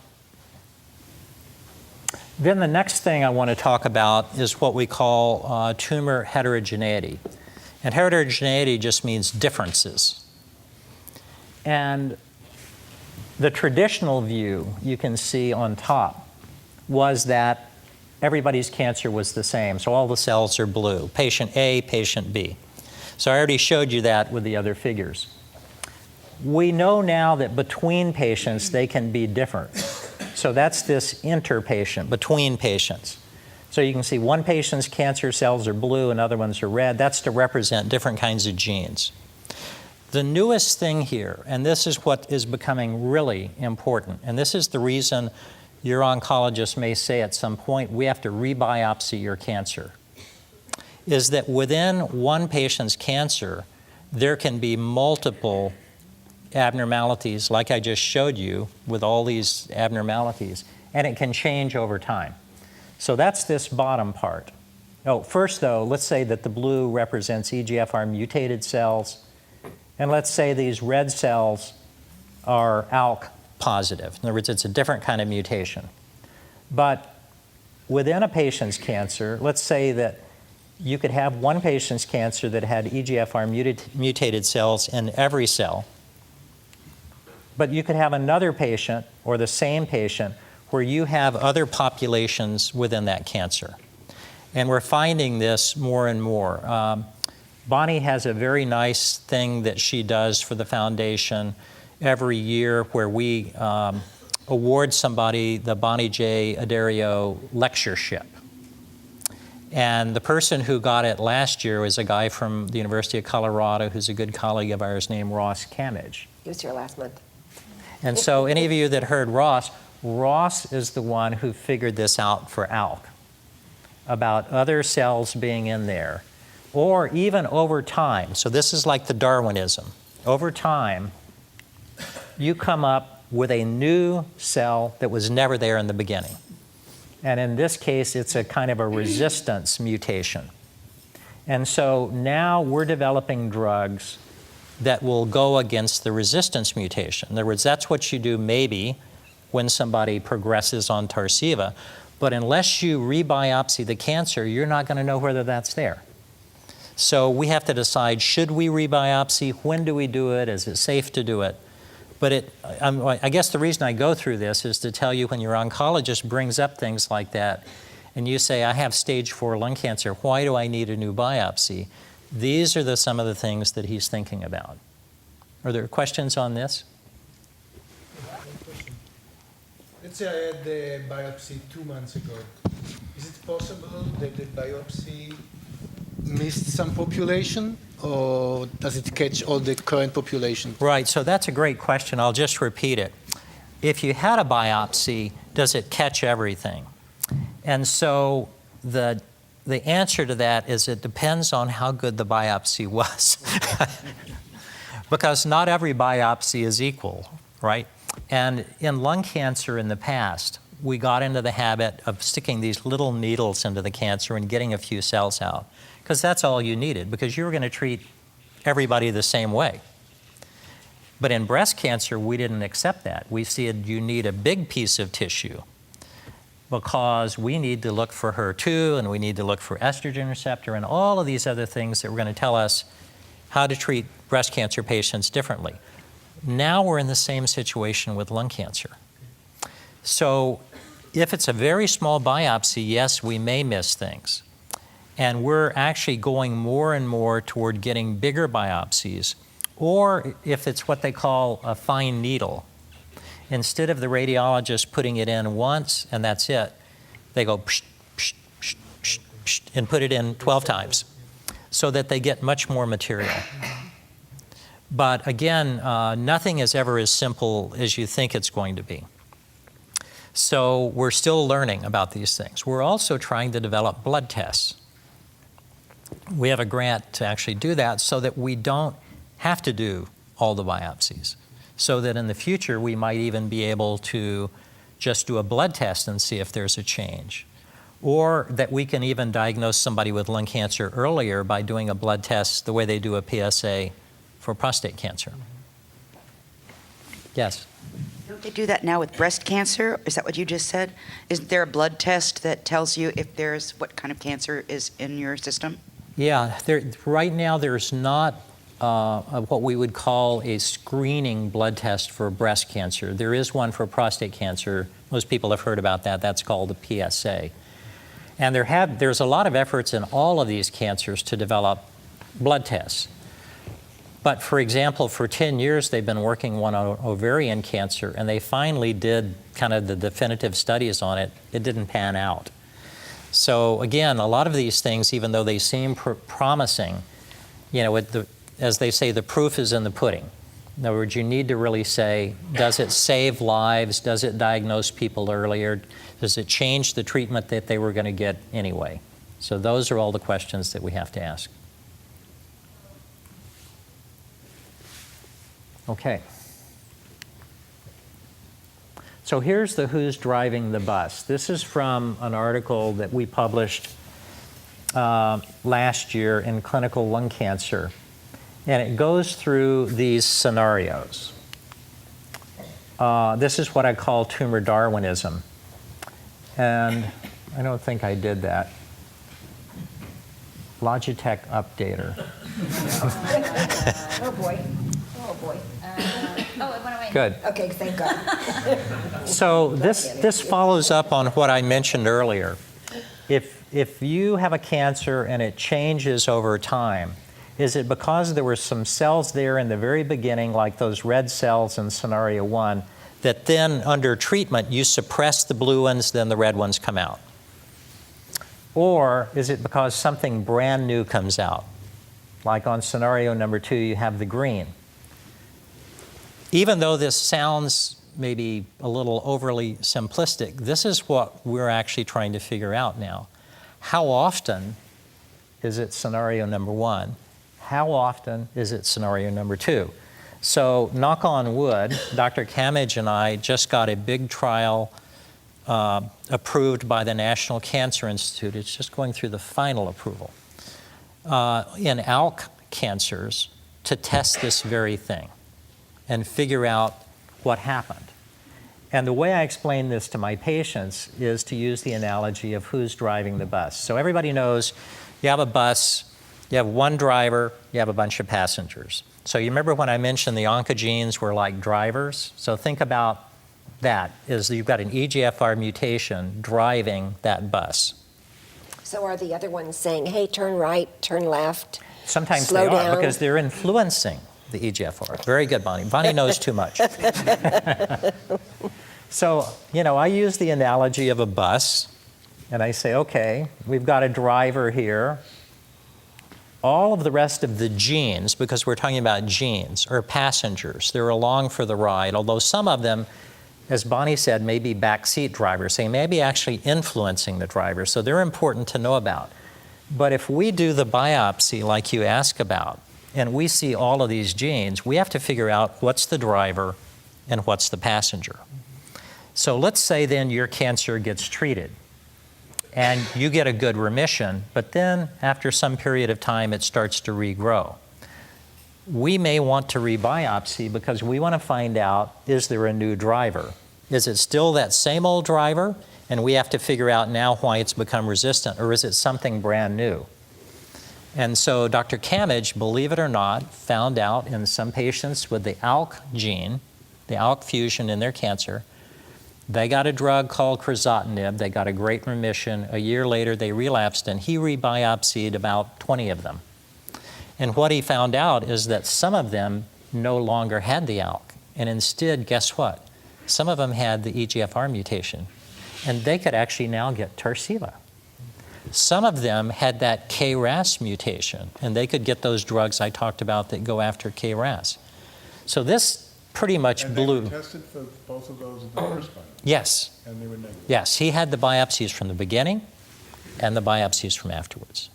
the next thing I want to talk about is what we call tumor heterogeneity. And heterogeneity just means differences. And the traditional view you can see on top was that everybody's cancer was the same. So all the cells are blue, patient A, patient B. So I already showed you that with the other figures. We know now that between patients, they can be different. So that's this interpatient, between patients. So you can see one patient's cancer cells are blue and other ones are red. That's to represent different kinds of genes. The newest thing here, and this is what is becoming really important, and this is the reason your oncologist may say at some point, we have to rebiopsy your cancer, is that within one patient's cancer, there can be multiple abnormalities, like I just showed you with all these abnormalities, and it can change over time. So that's this bottom part. Oh, first though, let's say that the blue represents EGFR mutated cells, and let's say these red cells are ALK positive. In other words, it's a different kind of mutation. But within a patient's cancer, let's say that you could have one patient's cancer that had EGFR mutated cells in every cell, but you could have another patient or the same patient where you have other populations within that cancer. And we're finding this more and more. Bonnie has a very nice thing that she does for the foundation every year where we award somebody the Bonnie J. Addario lectureship. And the person who got it last year was a guy from the University of Colorado who's a good colleague of ours named Ross Camage. He was here last month. And so any of you that heard Ross is the one who figured this out for ALK, about other cells being in there, or even over time. So this is like the Darwinism. Over time, you come up with a new cell that was never there in the beginning. And in this case, it's a kind of a resistance mutation. And so now we're developing drugs that will go against the resistance mutation. In other words, that's what you do maybe when somebody progresses on Tarceva. But unless you rebiopsy the cancer, you're not going to know whether that's there. So we have to decide, should we rebiopsy? When do we do it? Is it safe to do it? But I guess the reason I go through this is to tell you, when your oncologist brings up things like that, and you say, I have stage 4 lung cancer, why do I need a new biopsy? These are some of the things that he's thinking about. Are there questions on this? Let's say I had the biopsy 2 months ago. Is it possible that the biopsy missed some population, or does it catch all the current population? Right, so that's a great question. I'll just repeat it. If you had a biopsy, does it catch everything? And so the answer to that is it depends on how good the biopsy was. Because not every biopsy is equal, right? And in lung cancer in the past, we got into the habit of sticking these little needles into the cancer and getting a few cells out, because that's all you needed, because you were going to treat everybody the same way. But in breast cancer, we didn't accept that. We said you need a big piece of tissue, because we need to look for HER2 and we need to look for estrogen receptor and all of these other things that were going to tell us how to treat breast cancer patients differently. Now we're in the same situation with lung cancer. So if it's a very small biopsy, yes, we may miss things. And we're actually going more and more toward getting bigger biopsies, or if it's what they call a fine needle, instead of the radiologist putting it in once and that's it, they go psh, psh, psh, psh, psh, and put it in 12 times so that they get much more material. But again, nothing is ever as simple as you think it's going to be. So we're still learning about these things. We're also trying to develop blood tests. We have a grant to actually do that so that we don't have to do all the biopsies, so that in the future we might even be able to just do a blood test and see if there's a change. Or that we can even diagnose somebody with lung cancer earlier by doing a blood test the way they do a PSA for prostate cancer. Yes? Don't they do that now with breast cancer? Is that what you just said? Isn't there a blood test that tells you if there's what kind of cancer is in your system? Yeah, right now there's not what we would call a screening blood test for breast cancer. There is one for prostate cancer. Most people have heard about that. That's called a PSA. And there's a lot of efforts in all of these cancers to develop blood tests. But for example, for 10 years they've been working on ovarian cancer, and they finally did kind of the definitive studies on it. It didn't pan out. So again, a lot of these things, even though they seem promising, you know, as they say, the proof is in the pudding. In other words, you need to really say, does it save lives? Does it diagnose people earlier? Does it change the treatment that they were going to get anyway? So those are all the questions that we have to ask. Okay. So here's the who's driving the bus. This is from an article that we published last year in Clinical Lung Cancer. And it goes through these scenarios. This is what I call tumor Darwinism. And I don't think I did that. Logitech updater. Oh boy. Oh boy. Oh, it went away. Good. Okay, thank God. So this follows up on what I mentioned earlier. If you have a cancer and it changes over time, is it because there were some cells there in the very beginning, like those red cells in scenario 1, that then under treatment you suppress the blue ones, then the red ones come out? Or is it because something brand new comes out? Like on scenario number 2, you have the green. Even though this sounds maybe a little overly simplistic, this is what we're actually trying to figure out now. How often is it scenario number 1? How often is it scenario number 2? So knock on wood, Dr. Kamage and I just got a big trial approved by the National Cancer Institute. It's just going through the final approval in ALK cancers to test this very thing and figure out what happened. And the way I explain this to my patients is to use the analogy of who's driving the bus. So everybody knows you have a bus, you have one driver, you have a bunch of passengers. So you remember when I mentioned the oncogenes were like drivers? So think about that, is you've got an EGFR mutation driving that bus. So are the other ones saying, hey, turn right, turn left? Sometimes slow they are, down? because they're influencing the EGFR. Very good, Bonnie. Bonnie knows too much. So, I use the analogy of a bus, and I say, okay, we've got a driver here. All of the rest of the genes, because we're talking about genes, are passengers. They're along for the ride, although some of them, as Bonnie said, may be backseat drivers. They may be actually influencing the driver, so they're important to know about. But if we do the biopsy like you ask about, and we see all of these genes, we have to figure out what's the driver and what's the passenger. So let's say then your cancer gets treated and you get a good remission, but then after some period of time it starts to regrow. We may want to rebiopsy because we want to find out, is there a new driver? Is it still that same old driver and we have to figure out now why it's become resistant, or is it something brand new? And so Dr. Kamage, believe it or not, found out in some patients with the ALK gene, the ALK fusion in their cancer, they got a drug called crizotinib. They got a great remission. A year later, they relapsed, and he rebiopsied about 20 of them. And what he found out is that some of them no longer had the ALK. And instead, guess what? Some of them had the EGFR mutation. And they could actually now get Tarceva. Some of them had that KRAS mutation, and they could get those drugs I talked about that go after KRAS. So this pretty much blew. And they were tested for both of those at the first time? Yes. And they were negative? Yes, he had the biopsies from the beginning and the biopsies from afterwards.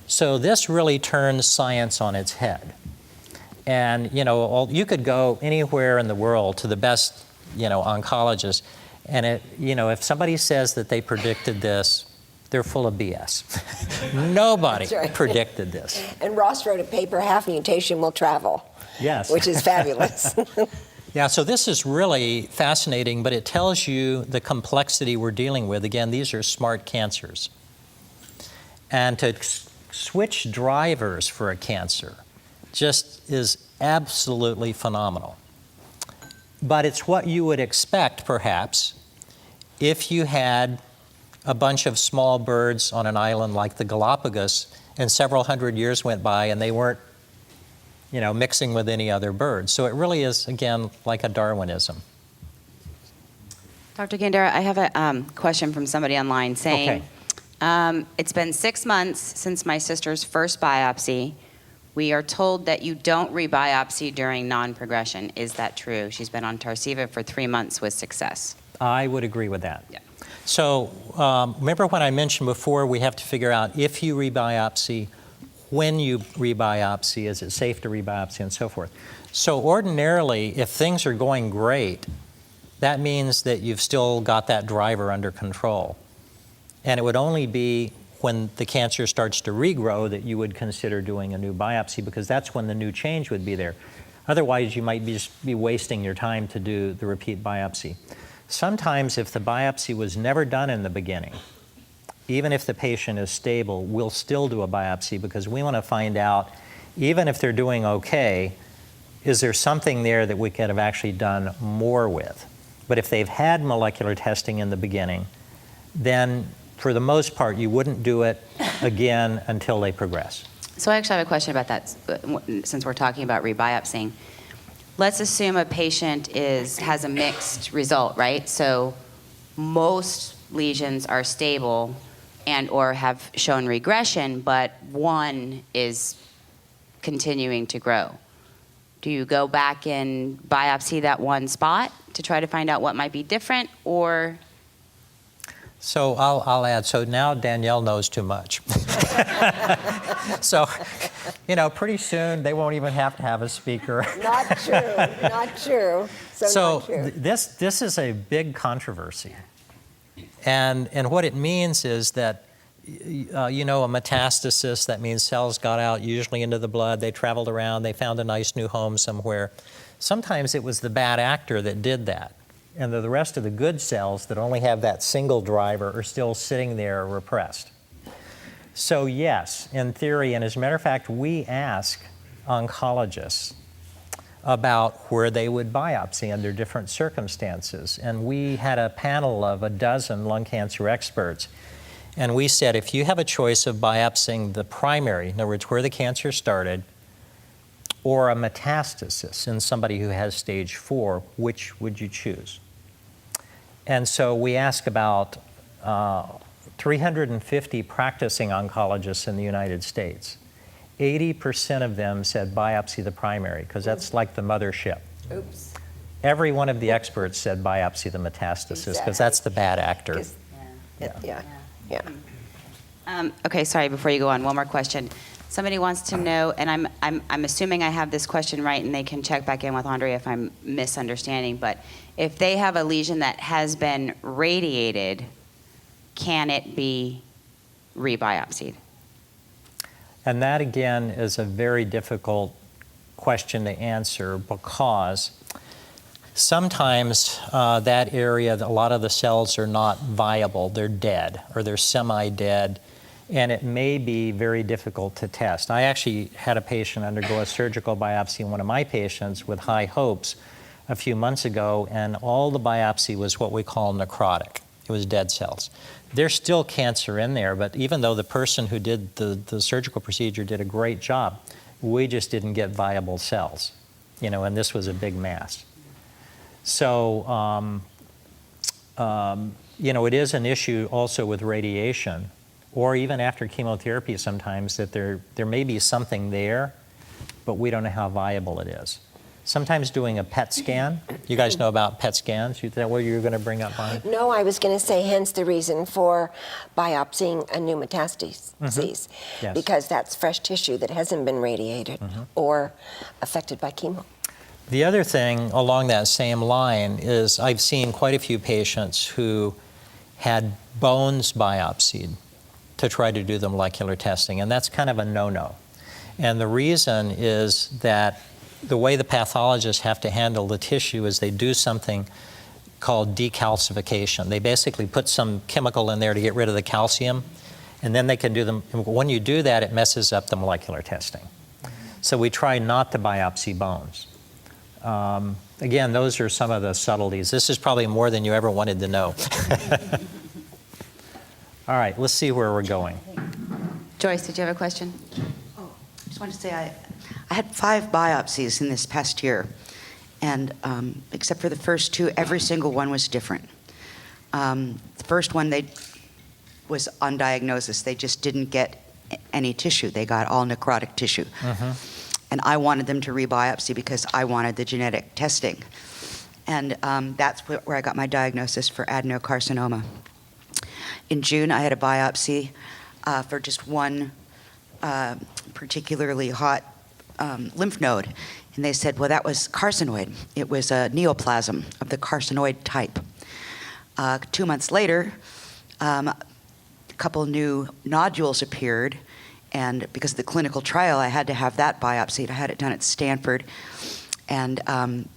So this really turns science on its head. And, you could go anywhere in the world to the best, oncologists, and if somebody says that they predicted this, they're full of BS. Nobody right. predicted this. And Ross wrote a paper, Half Mutation Will Travel. Yes. Which is fabulous. Yeah, so this is really fascinating, but it tells you the complexity we're dealing with. Again, these are smart cancers. And to switch drivers for a cancer just is absolutely phenomenal. But it's what you would expect, perhaps, if you had a bunch of small birds on an island like the Galapagos, and several hundred years went by and they weren't, mixing with any other birds. So it really is, again, like a Darwinism. Dr. Gandara, I have a question from somebody online saying, it's been 6 months since my sister's first biopsy. We are told that you don't rebiopsy during non-progression. Is that true? She's been on Tarceva for 3 months with success. I would agree with that. Yeah. So remember when I mentioned before, we have to figure out if you rebiopsy, when you rebiopsy, is it safe to rebiopsy, and so forth. So ordinarily, if things are going great, that means that you've still got that driver under control. And it would only be when the cancer starts to regrow that you would consider doing a new biopsy, because that's when the new change would be there. Otherwise, you might just be wasting your time to do the repeat biopsy. Sometimes if the biopsy was never done in the beginning, even if the patient is stable, we'll still do a biopsy because we want to find out, even if they're doing okay, is there something there that we could have actually done more with? But if they've had molecular testing in the beginning, then for the most part, you wouldn't do it again until they progress. So I actually have a question about that, since we're talking about rebiopsying. Let's assume a patient has a mixed result, right? So most lesions are stable and or have shown regression, but one is continuing to grow. Do you go back and biopsy that one spot to try to find out what might be different, or? So I'll add, so now Danielle knows too much. So, pretty soon they won't even have to have a speaker. Not true, not true. So not true. This is a big controversy. And what it means is that, a metastasis, that means cells got out usually into the blood, they traveled around, they found a nice new home somewhere. Sometimes it was the bad actor that did that. And the rest of the good cells that only have that single driver are still sitting there repressed. So yes, in theory, and as a matter of fact, we ask oncologists about where they would biopsy under different circumstances. And we had a panel of a dozen lung cancer experts. And we said, if you have a choice of biopsying the primary, in other words, where the cancer started, or a metastasis in somebody who has stage 4, which would you choose? And so we asked about 350 practicing oncologists in the United States. 80% of them said biopsy the primary, because that's like the mothership. Oops. Every one of the experts said biopsy the metastasis, because that's the bad actor. Yeah. Okay, sorry, before you go on, one more question. Somebody wants to know, and I'm assuming I have this question right, and they can check back in with Andre if I'm misunderstanding, but if they have a lesion that has been radiated, can it be rebiopsied? And that, again, is a very difficult question to answer, because sometimes that area, a lot of the cells are not viable. They're dead, or they're semi-dead, and it may be very difficult to test. I actually had a patient undergo a surgical biopsy in one of my patients with high hopes a few months ago, and all the biopsy was what we call necrotic. It was dead cells. There's still cancer in there, but even though the person who did the surgical procedure did a great job, we just didn't get viable cells, and this was a big mass. So, it is an issue also with radiation, or even after chemotherapy sometimes, that there may be something there, but we don't know how viable it is. Sometimes doing a PET scan. You guys know about PET scans? Is that what you were going to bring up, Bonnie? No, I was going to say, hence the reason for biopsying a new metastasis, Yes. because that's fresh tissue that hasn't been radiated or affected by chemo. The other thing along that same line is I've seen quite a few patients who had bones biopsied to try to do the molecular testing, and that's kind of a no-no. And the reason is that the way the pathologists have to handle the tissue is they do something called decalcification. They basically put some chemical in there to get rid of the calcium, and then they can do them. When you do that, it messes up the molecular testing. So we try not to biopsy bones. Again, those are some of the subtleties. This is probably more than you ever wanted to know. All right, let's see where we're going. Joyce, did you have a question? I just wanted to say I had 5 biopsies in this past year, and except for the first 2, every single one was different. The first one, was on diagnosis. They just didn't get any tissue. They got all necrotic tissue. And I wanted them to rebiopsy because I wanted the genetic testing. And that's where I got my diagnosis for adenocarcinoma. In June, I had a biopsy for just one particularly hot lymph node, and they said, well, that was carcinoid. It was a neoplasm of the carcinoid type. 2 months later, a couple new nodules appeared, and because of the clinical trial, I had to have that biopsied. I had it done at Stanford, and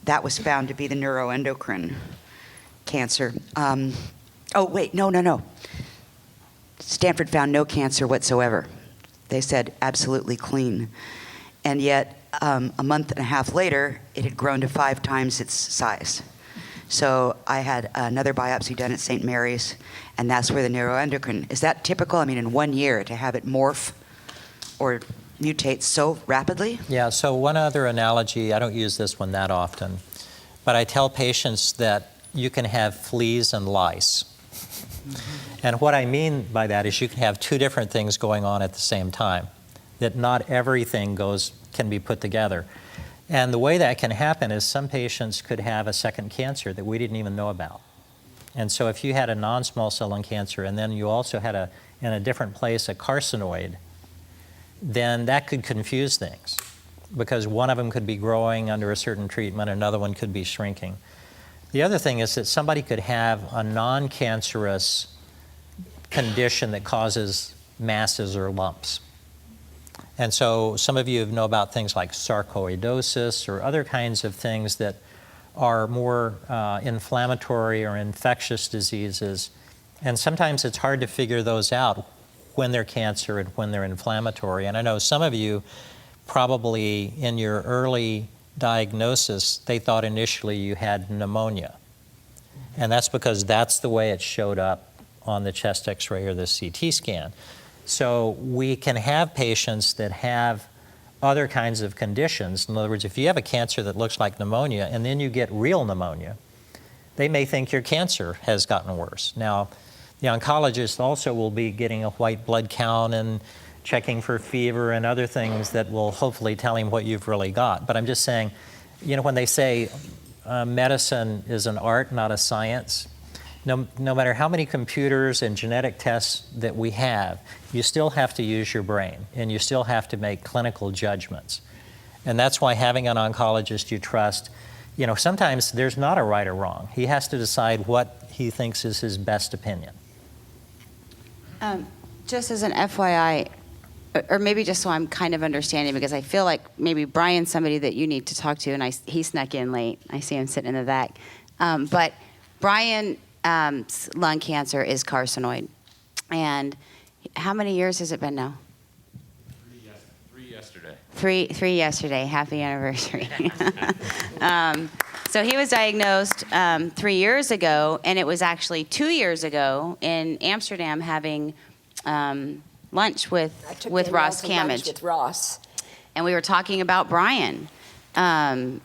that was found to be the neuroendocrine cancer. Oh, wait, no. Stanford found no cancer whatsoever. They said absolutely clean. And yet, a month and a half later, it had grown to 5 times its size. So I had another biopsy done at St. Mary's, and that's where the neuroendocrine. Is that typical? I mean, in 1 year, to have it morph or mutate so rapidly? Yeah, so one other analogy, I don't use this one that often, but I tell patients that you can have fleas and lice. And what I mean by that is you can have 2 different things going on at the same time, that not everything can be put together. And the way that can happen is some patients could have a second cancer that we didn't even know about. And so if you had a non-small cell lung cancer and then you also had in a different place, a carcinoid, then that could confuse things, because one of them could be growing under a certain treatment, another one could be shrinking. The other thing is that somebody could have a non-cancerous condition that causes masses or lumps. And so some of you know about things like sarcoidosis or other kinds of things that are more inflammatory or infectious diseases. And sometimes it's hard to figure those out when they're cancer and when they're inflammatory. And I know some of you probably in your early diagnosis, they thought initially you had pneumonia. And that's because that's the way it showed up on the chest x-ray or the CT scan. So we can have patients that have other kinds of conditions. In other words, if you have a cancer that looks like pneumonia and then you get real pneumonia, they may think your cancer has gotten worse. Now, the oncologist also will be getting a white blood count and checking for fever and other things that will hopefully tell him what you've really got. But I'm just saying, you know, when they say medicine is an art, not a science, no matter how many computers and genetic tests that we have, you still have to use your brain and you still have to make clinical judgments. And that's why having an oncologist you trust, you know, sometimes there's not a right or wrong. He has to decide what he thinks is his best opinion. Just as an FYI, or maybe just so I'm kind of understanding, because I feel like maybe Brian's somebody that you need to talk to, and he snuck in late. I see him sitting in the back. But Brian's lung cancer is carcinoid. And how many years has it been now? 3 yesterday. Three yesterday. Happy anniversary. So he was diagnosed 3 years ago, and it was actually 2 years ago in Amsterdam having lunch with Ross Camage. With Ross. And we were talking about Brian. And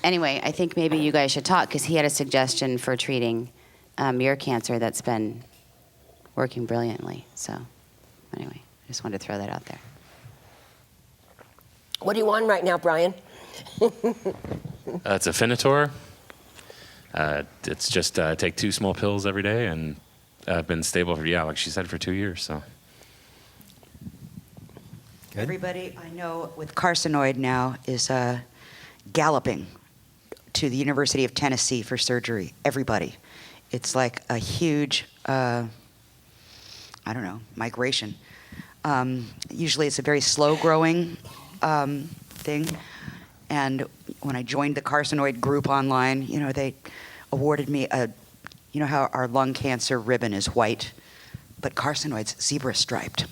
anyway, I think maybe you guys should talk, because he had a suggestion for treating your cancer that's been working brilliantly. So anyway, I just wanted to throw that out there. What are you on right now, Brian? It's Afinitor. It's just take 2 small pills every day, and I've been stable for, like she said, for 2 years. So. Good. Everybody I know with carcinoid now is galloping to the University of Tennessee for surgery. Everybody. It's like a huge, migration. Usually it's a very slow-growing thing. And when I joined the carcinoid group online, you know, they awarded me you know how our lung cancer ribbon is white, but carcinoid's zebra striped.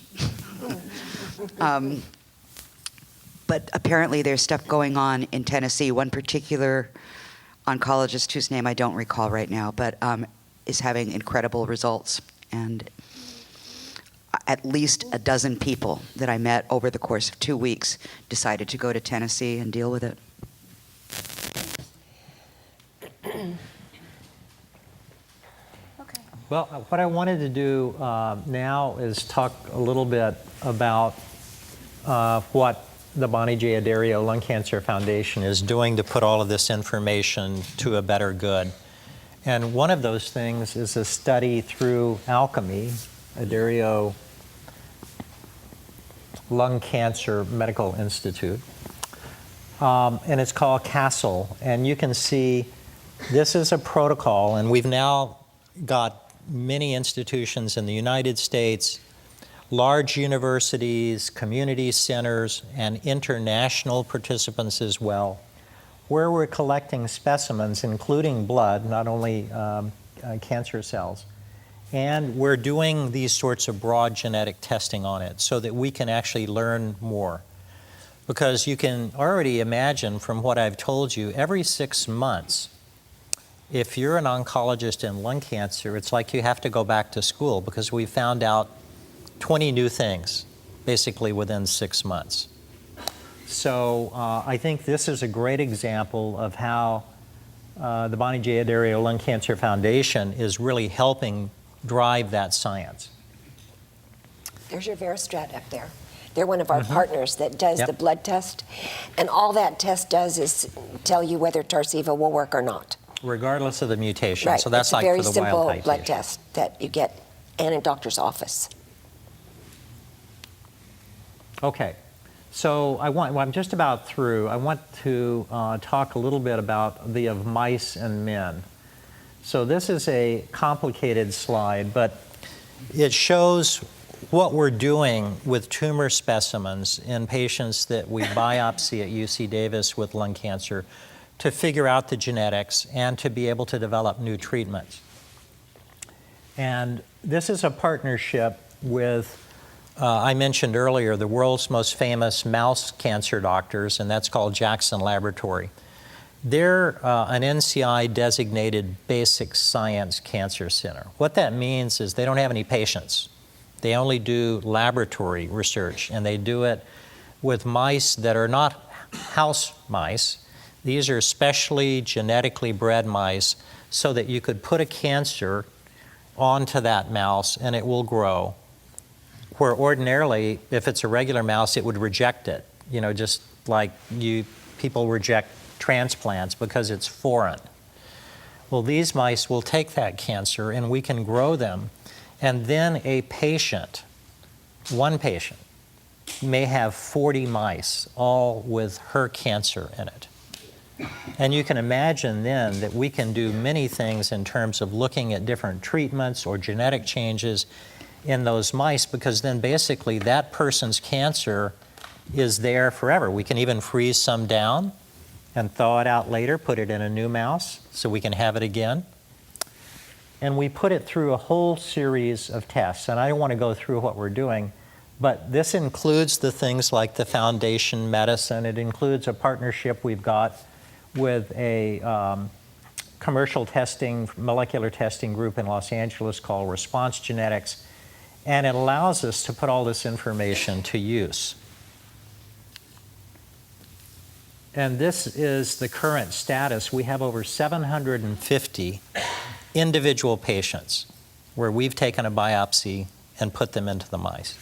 But apparently there's stuff going on in Tennessee. One particular oncologist, whose name I don't recall right now, but is having incredible results. And at least a dozen people that I met over the course of 2 weeks decided to go to Tennessee and deal with it. Well, what I wanted to do now is talk a little bit about what the Bonnie J. Addario Lung Cancer Foundation is doing to put all of this information to a better good. And one of those things is a study through Alchemy, Addario Lung Cancer Medical Institute. And it's called CASTLE. And you can see this is a protocol, and we've now got many institutions in the United States, large universities, community centers, and international participants as well, where we're collecting specimens, including blood, not only cancer cells. And we're doing these sorts of broad genetic testing on it so that we can actually learn more. Because you can already imagine from what I've told you, every 6 months, if you're an oncologist in lung cancer, it's like you have to go back to school, because we found out 20 new things, basically within 6 months. So I think this is a great example of how the Bonnie J. Addario Lung Cancer Foundation is really helping drive that science. There's your Veristrat up there. They're one of our partners that does the blood test. And all that test does is tell you whether Tarceva will work or not. Regardless of the mutation. Right. So that's it's like a very for the simple wild type blood patient. test that you get in a doctor's office. Okay. So I'm just about through. I want to talk a little bit about the of mice and men. So this is a complicated slide, but it shows what we're doing with tumor specimens in patients that we biopsy at UC Davis with lung cancer to figure out the genetics and to be able to develop new treatments. And this is a partnership with, I mentioned earlier, the world's most famous mouse cancer doctors, and that's called Jackson Laboratory. They're an NCI-designated basic science cancer center. What that means is they don't have any patients. They only do laboratory research, and they do it with mice that are not house mice. These are specially genetically bred mice so that you could put a cancer onto that mouse and it will grow. Where ordinarily, if it's a regular mouse, it would reject it. You know, just like people reject transplants because it's foreign. Well, these mice will take that cancer and we can grow them, and then a patient, one patient, may have 40 mice, all with her cancer in it. And you can imagine then that we can do many things in terms of looking at different treatments or genetic changes in those mice, because then basically that person's cancer is there forever. We can even freeze some down and thaw it out later, put it in a new mouse so we can have it again. And we put it through a whole series of tests. And I don't want to go through what we're doing, but this includes the things like the foundation medicine. It includes a partnership we've got with a commercial testing, molecular testing group in Los Angeles called Response Genetics. And it allows us to put all this information to use. And this is the current status. We have over 750 individual patients where we've taken a biopsy and put them into the mice.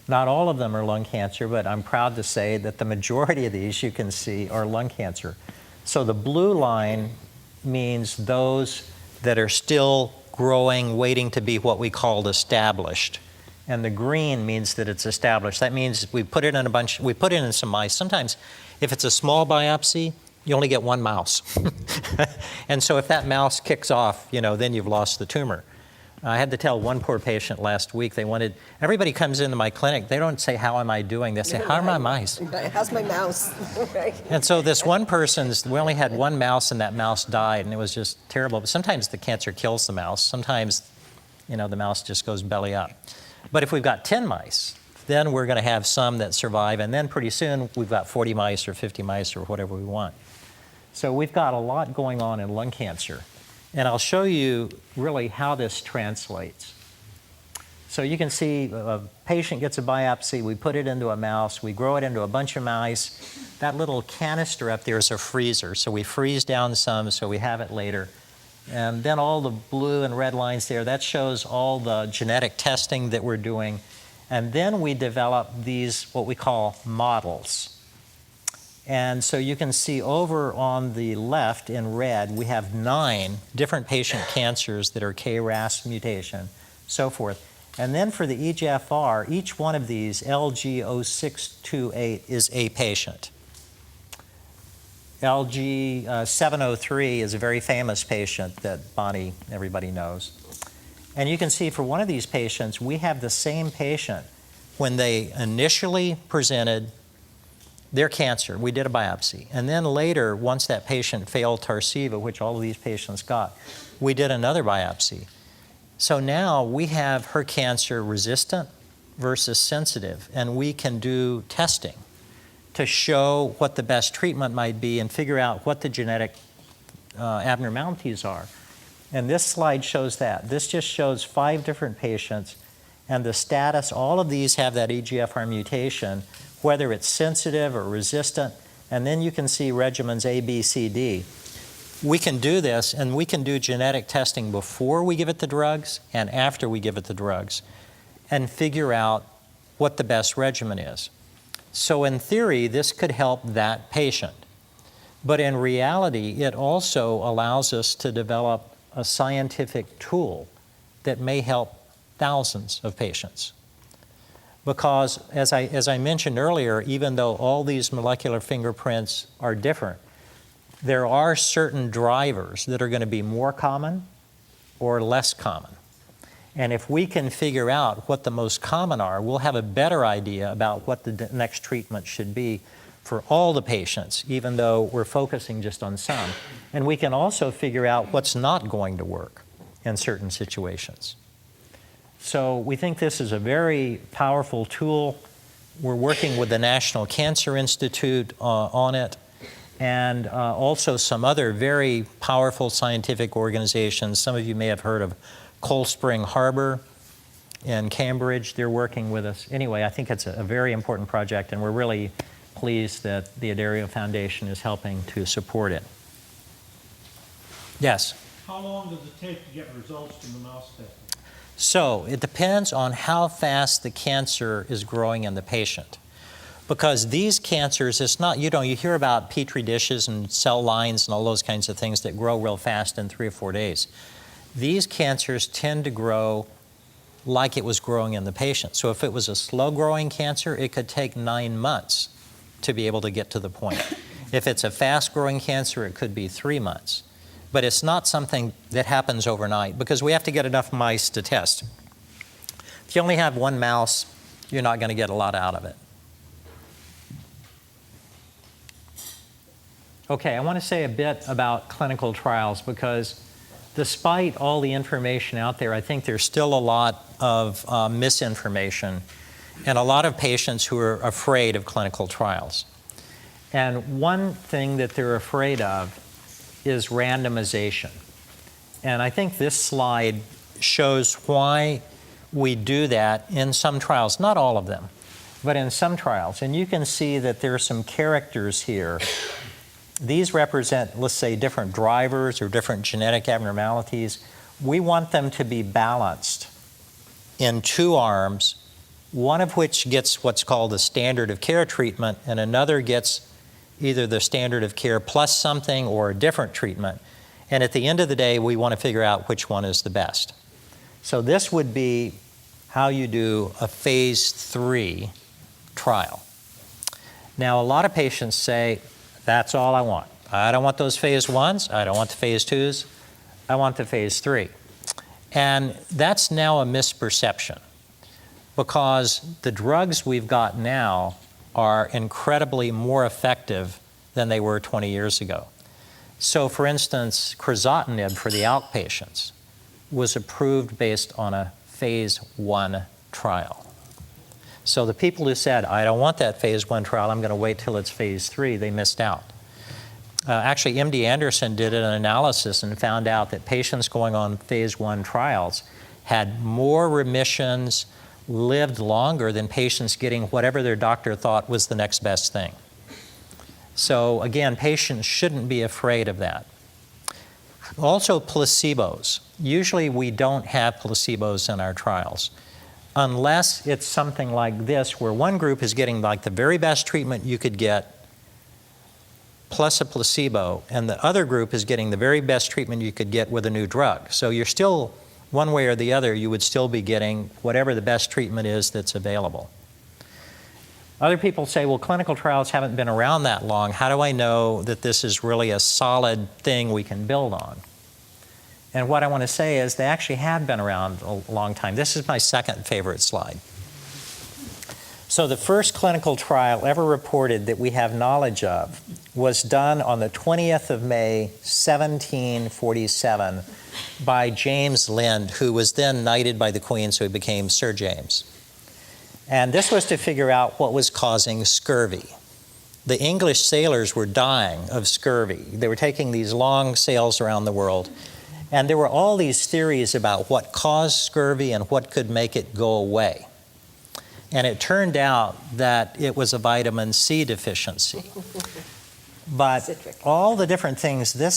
Not all of them are lung cancer, but I'm proud to say that the majority of these, you can see, are lung cancer. So the blue line means those that are still growing, waiting to be what we called established. And the green means that it's established. That means we put it in some mice. Sometimes if it's a small biopsy, you only get one mouse. And so if that mouse kicks off, then you've lost the tumor. I had to tell one poor patient last week, everybody comes into my clinic, they don't say, how am I doing? They say, how are my mice? How's my mouse? Right. And so this one we only had one mouse and that mouse died, and it was just terrible. But sometimes the cancer kills the mouse. Sometimes, the mouse just goes belly up. But if we've got 10 mice, then we're going to have some that survive, and then pretty soon we've got 40 mice or 50 mice or whatever we want. So we've got a lot going on in lung cancer. And I'll show you really how this translates. So you can see a patient gets a biopsy, we put it into a mouse, we grow it into a bunch of mice. That little canister up there is a freezer, so we freeze down some so we have it later. And then all the blue and red lines there, that shows all the genetic testing that we're doing. And then we develop these, what we call models. And so you can see over on the left in red, we have 9 different patient cancers that are KRAS mutation, so forth. And then for the EGFR, each one of these, LG0628, is a patient. LG703 is a very famous patient that everybody knows. And you can see for one of these patients, we have the same patient when they initially presented their cancer. We did a biopsy. And then later, once that patient failed Tarceva, which all of these patients got, we did another biopsy. So now we have her cancer resistant versus sensitive, and we can do testing to show what the best treatment might be and figure out what the genetic abnormalities are. And this slide shows that. This just shows 5 different patients, and the status, all of these have that EGFR mutation, whether it's sensitive or resistant, and then you can see regimens A, B, C, D. We can do this, and we can do genetic testing before we give it the drugs and after we give it the drugs, and figure out what the best regimen is. So in theory, this could help that patient. But in reality, it also allows us to develop a scientific tool that may help thousands of patients. Because as I mentioned earlier, even though all these molecular fingerprints are different, there are certain drivers that are going to be more common or less common. And if we can figure out what the most common are, we'll have a better idea about what the next treatment should be for all the patients, even though we're focusing just on some. And we can also figure out what's not going to work in certain situations. So we think this is a very powerful tool. We're working with the National Cancer Institute on it, and also some other very powerful scientific organizations. Some of you may have heard of Cold Spring Harbor in Cambridge. They're working with us. Anyway, I think it's a very important project, and we're really pleased that the Addario Foundation is helping to support it. Yes? How long does it take to get results from the mouse testing? So it depends on how fast the cancer is growing in the patient. Because these cancers, it's not, you hear about petri dishes and cell lines and all those kinds of things that grow real fast in 3 or 4 days. These cancers tend to grow like it was growing in the patient. So if it was a slow-growing cancer, it could take 9 months to be able to get to the point. If it's a fast-growing cancer, it could be 3 months. But it's not something that happens overnight because we have to get enough mice to test. If you only have one mouse, you're not going to get a lot out of it. Okay, I want to say a bit about clinical trials because despite all the information out there, I think there's still a lot of misinformation and a lot of patients who are afraid of clinical trials. And one thing that they're afraid of is randomization. And I think this slide shows why we do that in some trials, not all of them, but in some trials. And you can see that there are some characters here. These represent, let's say, different drivers or different genetic abnormalities. We want them to be balanced in 2 arms, one of which gets what's called the standard of care treatment, and another gets either the standard of care plus something or a different treatment. And at the end of the day, we want to figure out which one is the best. So this would be how you do a phase 3 trial. Now, a lot of patients say, that's all I want. I don't want those phase 1s. I don't want the phase 2s. I want the phase 3. And that's now a misperception because the drugs we've got now are incredibly more effective than they were 20 years ago. So for instance, crizotinib for the ALK patients was approved based on a phase 1 trial. So the people who said, I don't want that phase 1 trial, I'm going to wait till it's phase 3, they missed out. Actually, MD Anderson did an analysis and found out that patients going on phase 1 trials had more remissions, lived longer than patients getting whatever their doctor thought was the next best thing. So again, patients shouldn't be afraid of that. Also placebos. Usually we don't have placebos in our trials unless it's something like this where one group is getting like the very best treatment you could get plus a placebo, and the other group is getting the very best treatment you could get with a new drug. So you're still, one way or the other, you would still be getting whatever the best treatment is that's available. Other people say, well, clinical trials haven't been around that long. How do I know that this is really a solid thing we can build on? And what I want to say is they actually have been around a long time. This is my second favorite slide. So the first clinical trial ever reported that we have knowledge of was done on the 20th of May, 1747 by James Lind, who was then knighted by the Queen, so he became Sir James. And this was to figure out what was causing scurvy. The English sailors were dying of scurvy. They were taking these long sails around the world, and there were all these theories about what caused scurvy and what could make it go away. And it turned out that it was a vitamin C deficiency. But all the different things, this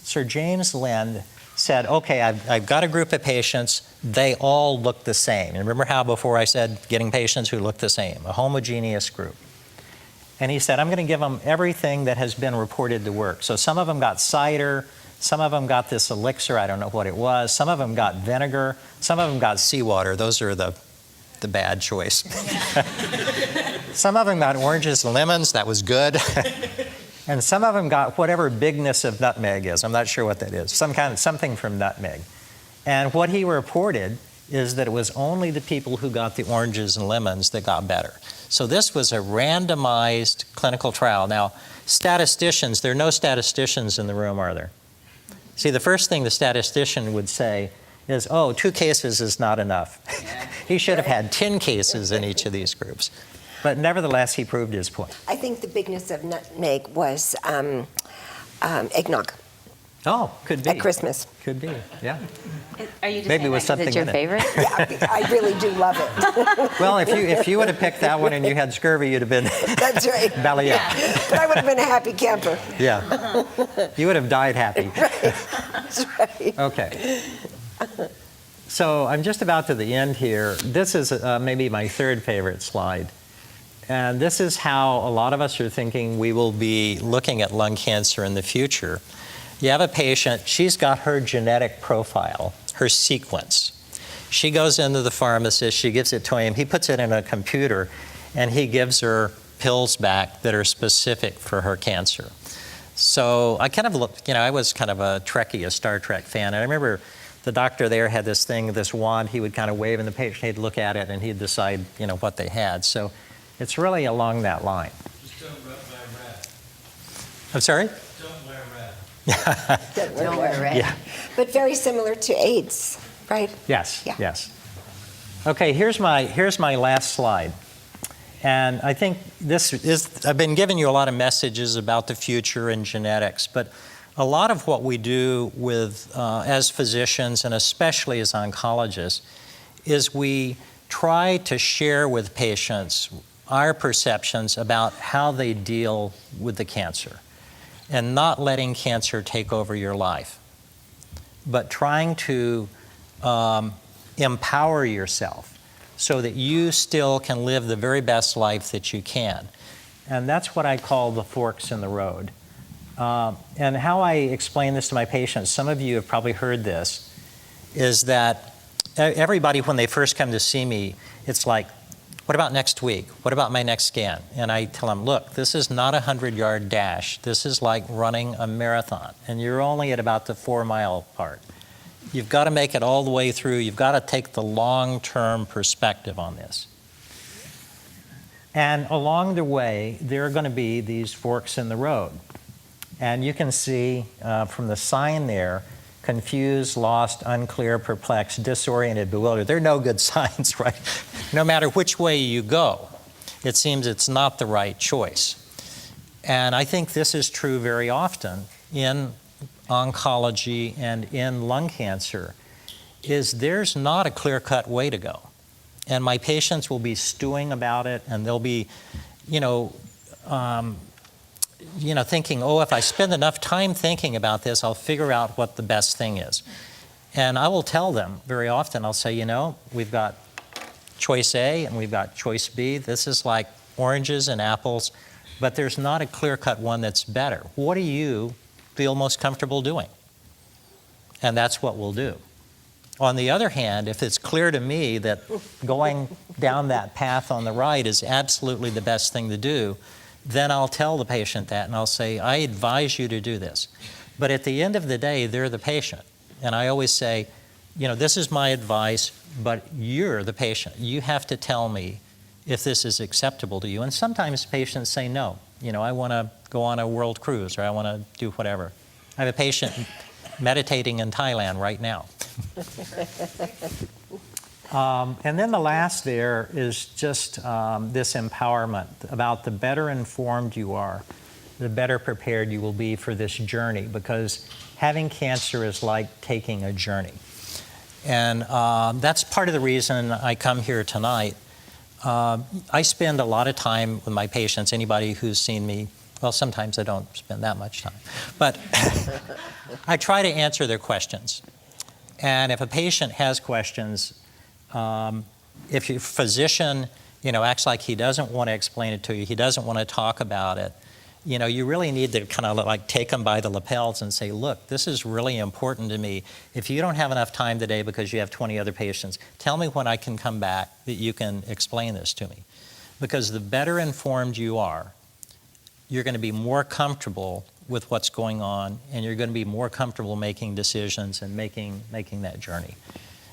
Sir James Lind said, okay, I've got a group of patients, they all look the same. And remember how before I said getting patients who look the same, a homogeneous group. And he said, I'm going to give them everything that has been reported to work. So some of them got cider, some of them got this elixir, I don't know what it was, some of them got vinegar, some of them got seawater. Those are the bad choice. Some of them got oranges and lemons, that was good. And some of them got whatever bigness of nutmeg is. I'm not sure what that is. Something from nutmeg. And what he reported is that it was only the people who got the oranges and lemons that got better. So this was a randomized clinical trial. Now, statisticians, there are no statisticians in the room, are there? See, the first thing the statistician would say is, oh, 2 cases is not enough. He should have had 10 cases in each of these groups. But nevertheless, he proved his point. I think the bigness of nutmeg was eggnog. Oh, could be. At Christmas. Could be, yeah. Are you just Maybe saying with that 'cause it's something your in it. favorite? Yeah, I really do love it. Well, if you would have picked that one and you had scurvy, you'd have been That's right. belly up. But I would have been a happy camper. Yeah. You would have died happy. That's right. Okay. So I'm just about to the end here. This is maybe my third favorite slide. And this is how a lot of us are thinking we will be looking at lung cancer in the future. You have a patient, she's got her genetic profile, her sequence. She goes into the pharmacist, she gives it to him, he puts it in a computer, and he gives her pills back that are specific for her cancer. So I kind of looked, you know, I was kind of a Trekkie, a Star Trek fan, and I remember the doctor there had this thing, this wand, he would kind of wave, and the patient, he'd look at it, and he'd decide, you know, what they had. So it's really along that line. Just don't wear red. I'm sorry? Don't wear red. Don't wear red. Yeah. But very similar to AIDS, right? Yes, Yeah. yes. Okay, here's my last slide. And I think this is, I've been giving you a lot of messages about the future and genetics, but a lot of what we do with, as physicians and especially as oncologists, is we try to share with patients our perceptions about how they deal with the cancer and not letting cancer take over your life, but trying to empower yourself so that you still can live the very best life that you can. And that's what I call the forks in the road. And how I explain this to my patients, some of you have probably heard this, is that everybody, when they first come to see me, it's like, what about next week? What about my next scan? And I tell them, look, this is not a 100-yard dash. This is like running a marathon, and you're only at about the 4-mile part. You've got to make it all the way through. You've got to take the long-term perspective on this. And along the way, there are going to be these forks in the road. And you can see from the sign there, confused, lost, unclear, perplexed, disoriented, bewildered. They're no good signs, right? No matter which way you go, it seems it's not the right choice. And I think this is true very often in oncology and in lung cancer, is there's not a clear-cut way to go. And my patients will be stewing about it, and they'll be, thinking, oh, if I spend enough time thinking about this, I'll figure out what the best thing is. And I will tell them very often, I'll say, we've got choice A and we've got choice B. This is like oranges and apples, but there's not a clear-cut one that's better. What do you feel most comfortable doing? And that's what we'll do. On the other hand, if it's clear to me that going down that path on the right is absolutely the best thing to do, then I'll tell the patient that, and I'll say, I advise you to do this. But at the end of the day, they're the patient. And I always say, this is my advice, but you're the patient. You have to tell me if this is acceptable to you. And sometimes patients say no. I want to go on a world cruise, or I want to do whatever. I have a patient meditating in Thailand right now. And then the last there is just this empowerment about the better informed you are, the better prepared you will be for this journey, because having cancer is like taking a journey. And that's part of the reason I come here tonight. I spend a lot of time with my patients. Anybody who's seen me, well, sometimes I don't spend that much time, but I try to answer their questions. And if a patient has questions, if your physician, acts like he doesn't want to explain it to you, he doesn't want to talk about it, you really need to kind of like take them by the lapels and say, look, this is really important to me. If you don't have enough time today because you have 20 other patients, tell me when I can come back that you can explain this to me. Because the better informed you are, you're going to be more comfortable with what's going on, and you're going to be more comfortable making decisions and making that journey.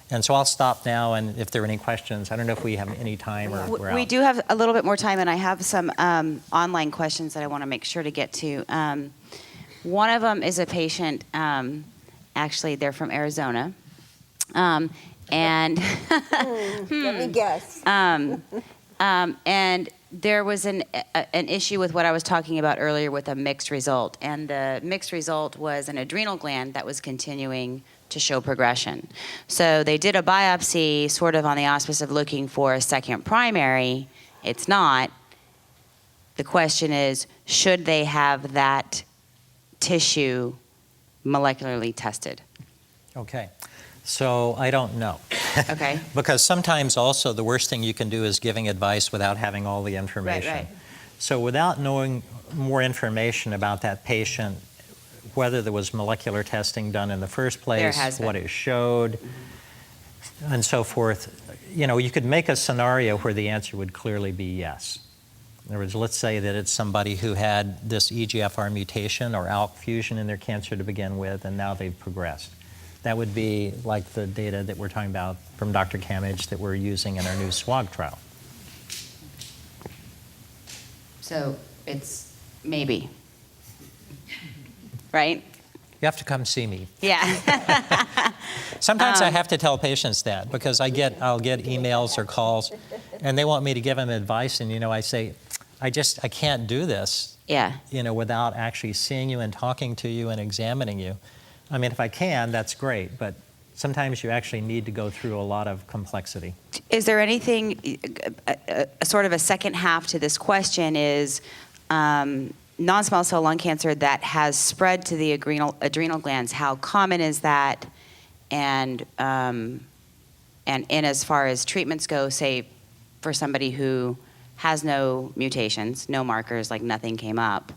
And so I'll stop now, and if there are any questions, I don't know if we have any time or we're We out. do have a little bit more time, and I have some online questions that I want to make sure to get to. One of them is a patient, actually, they're from Arizona. And Let me guess. And there was an issue with what I was talking about earlier with a mixed result. And the mixed result was an adrenal gland that was continuing to show progression. So they did a biopsy sort of on the auspice of looking for a second primary. It's not. The question is, should they have that tissue molecularly tested? Okay. So I don't know. Okay. Because sometimes also the worst thing you can do is giving advice without having all the information. Right. So without knowing more information about that patient, whether there was molecular testing done in the first place, what it showed, and so forth, you could make a scenario where the answer would clearly be yes. In other words, let's say that it's somebody who had this EGFR mutation or ALK fusion in their cancer to begin with, and now they've progressed. That would be like the data that we're talking about from Dr. Camage that we're using in our new SWOG trial. So it's maybe. Right? You have to come see me. Yeah. Sometimes I have to tell patients that because I'll get emails or calls, and they want me to give them advice, and I say, I can't do this. Yeah. Without actually seeing you and talking to you and examining you. I mean, if I can, that's great, but sometimes you actually need to go through a lot of complexity. Is there anything, sort of a second half to this question is, non-small cell lung cancer that has spread to the adrenal glands, how common is that? And as far as treatments go, say for somebody who has no mutations, no markers, like nothing came up,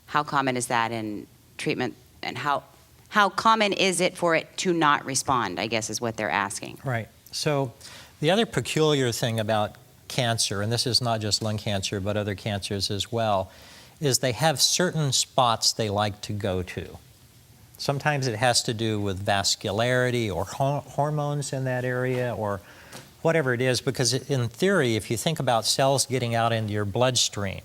how common is that in treatment, and how common is it for it to not respond, I guess is what they're asking. Right. So the other peculiar thing about cancer, and this is not just lung cancer, but other cancers as well, is they have certain spots they like to go to. Sometimes it has to do with vascularity or hormones in that area or whatever it is, because in theory, if you think about cells getting out into your bloodstream,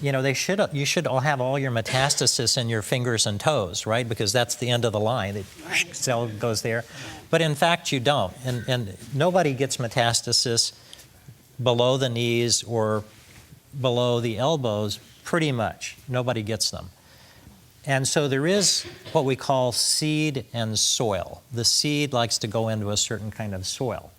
you should all have all your metastasis in your fingers and toes, right? Because that's the end of the line. The cell goes there. But in fact, you don't. And nobody gets metastasis below the knees or below the elbows, pretty much. Nobody gets them. And so there is what we call seed and soil. The seed likes to go into a certain kind of soil.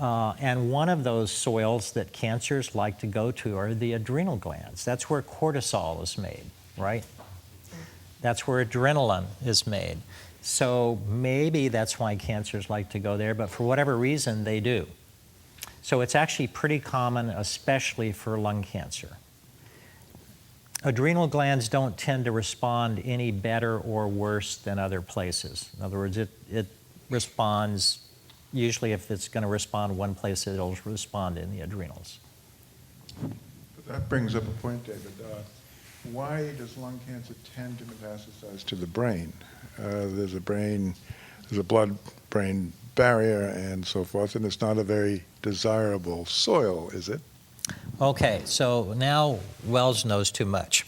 And one of those soils that cancers like to go to are the adrenal glands. That's where cortisol is made, right? That's where adrenaline is made. So maybe that's why cancers like to go there, but for whatever reason, they do. So it's actually pretty common, especially for lung cancer. Adrenal glands don't tend to respond any better or worse than other places. In other words, it responds, usually if it's going to respond one place, it'll respond in the adrenals. That brings up a point, David. Why does lung cancer tend to metastasize to the brain? There's a blood-brain barrier and so forth, and it's not a very desirable soil, is it? Okay, so now Wells knows too much.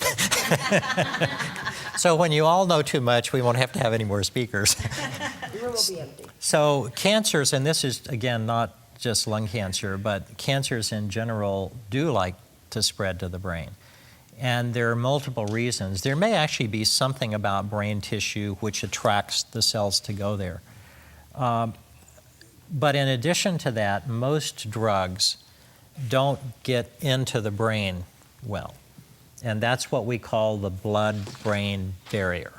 So when you all know too much, we won't have to have any more speakers. The room will be empty. So cancers, and this is, again, not just lung cancer, but cancers in general do like to spread to the brain. And there are multiple reasons. There may actually be something about brain tissue which attracts the cells to go there. But in addition to that, most drugs don't get into the brain well. And that's what we call the blood-brain barrier.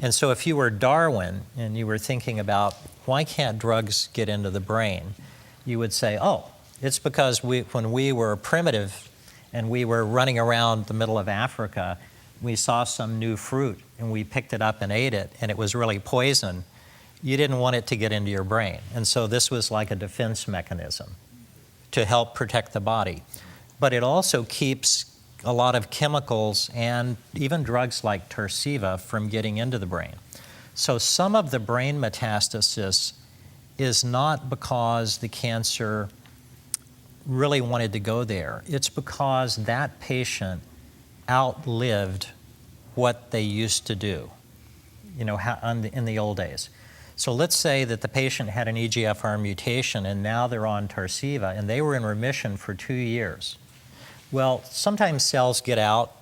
And so if you were Darwin and you were thinking about why can't drugs get into the brain, you would say, oh, it's because when we were primitive and we were running around the middle of Africa, we saw some new fruit and we picked it up and ate it, and it was really poison. You didn't want it to get into your brain. And so this was like a defense mechanism to help protect the body. But it also keeps a lot of chemicals and even drugs like Tarceva from getting into the brain. So some of the brain metastasis is not because the cancer really wanted to go there. It's because that patient outlived what they used to do, you know, in the old days. So let's say that the patient had an EGFR mutation and now they're on Tarceva and they were in remission for 2 years. Well, sometimes cells get out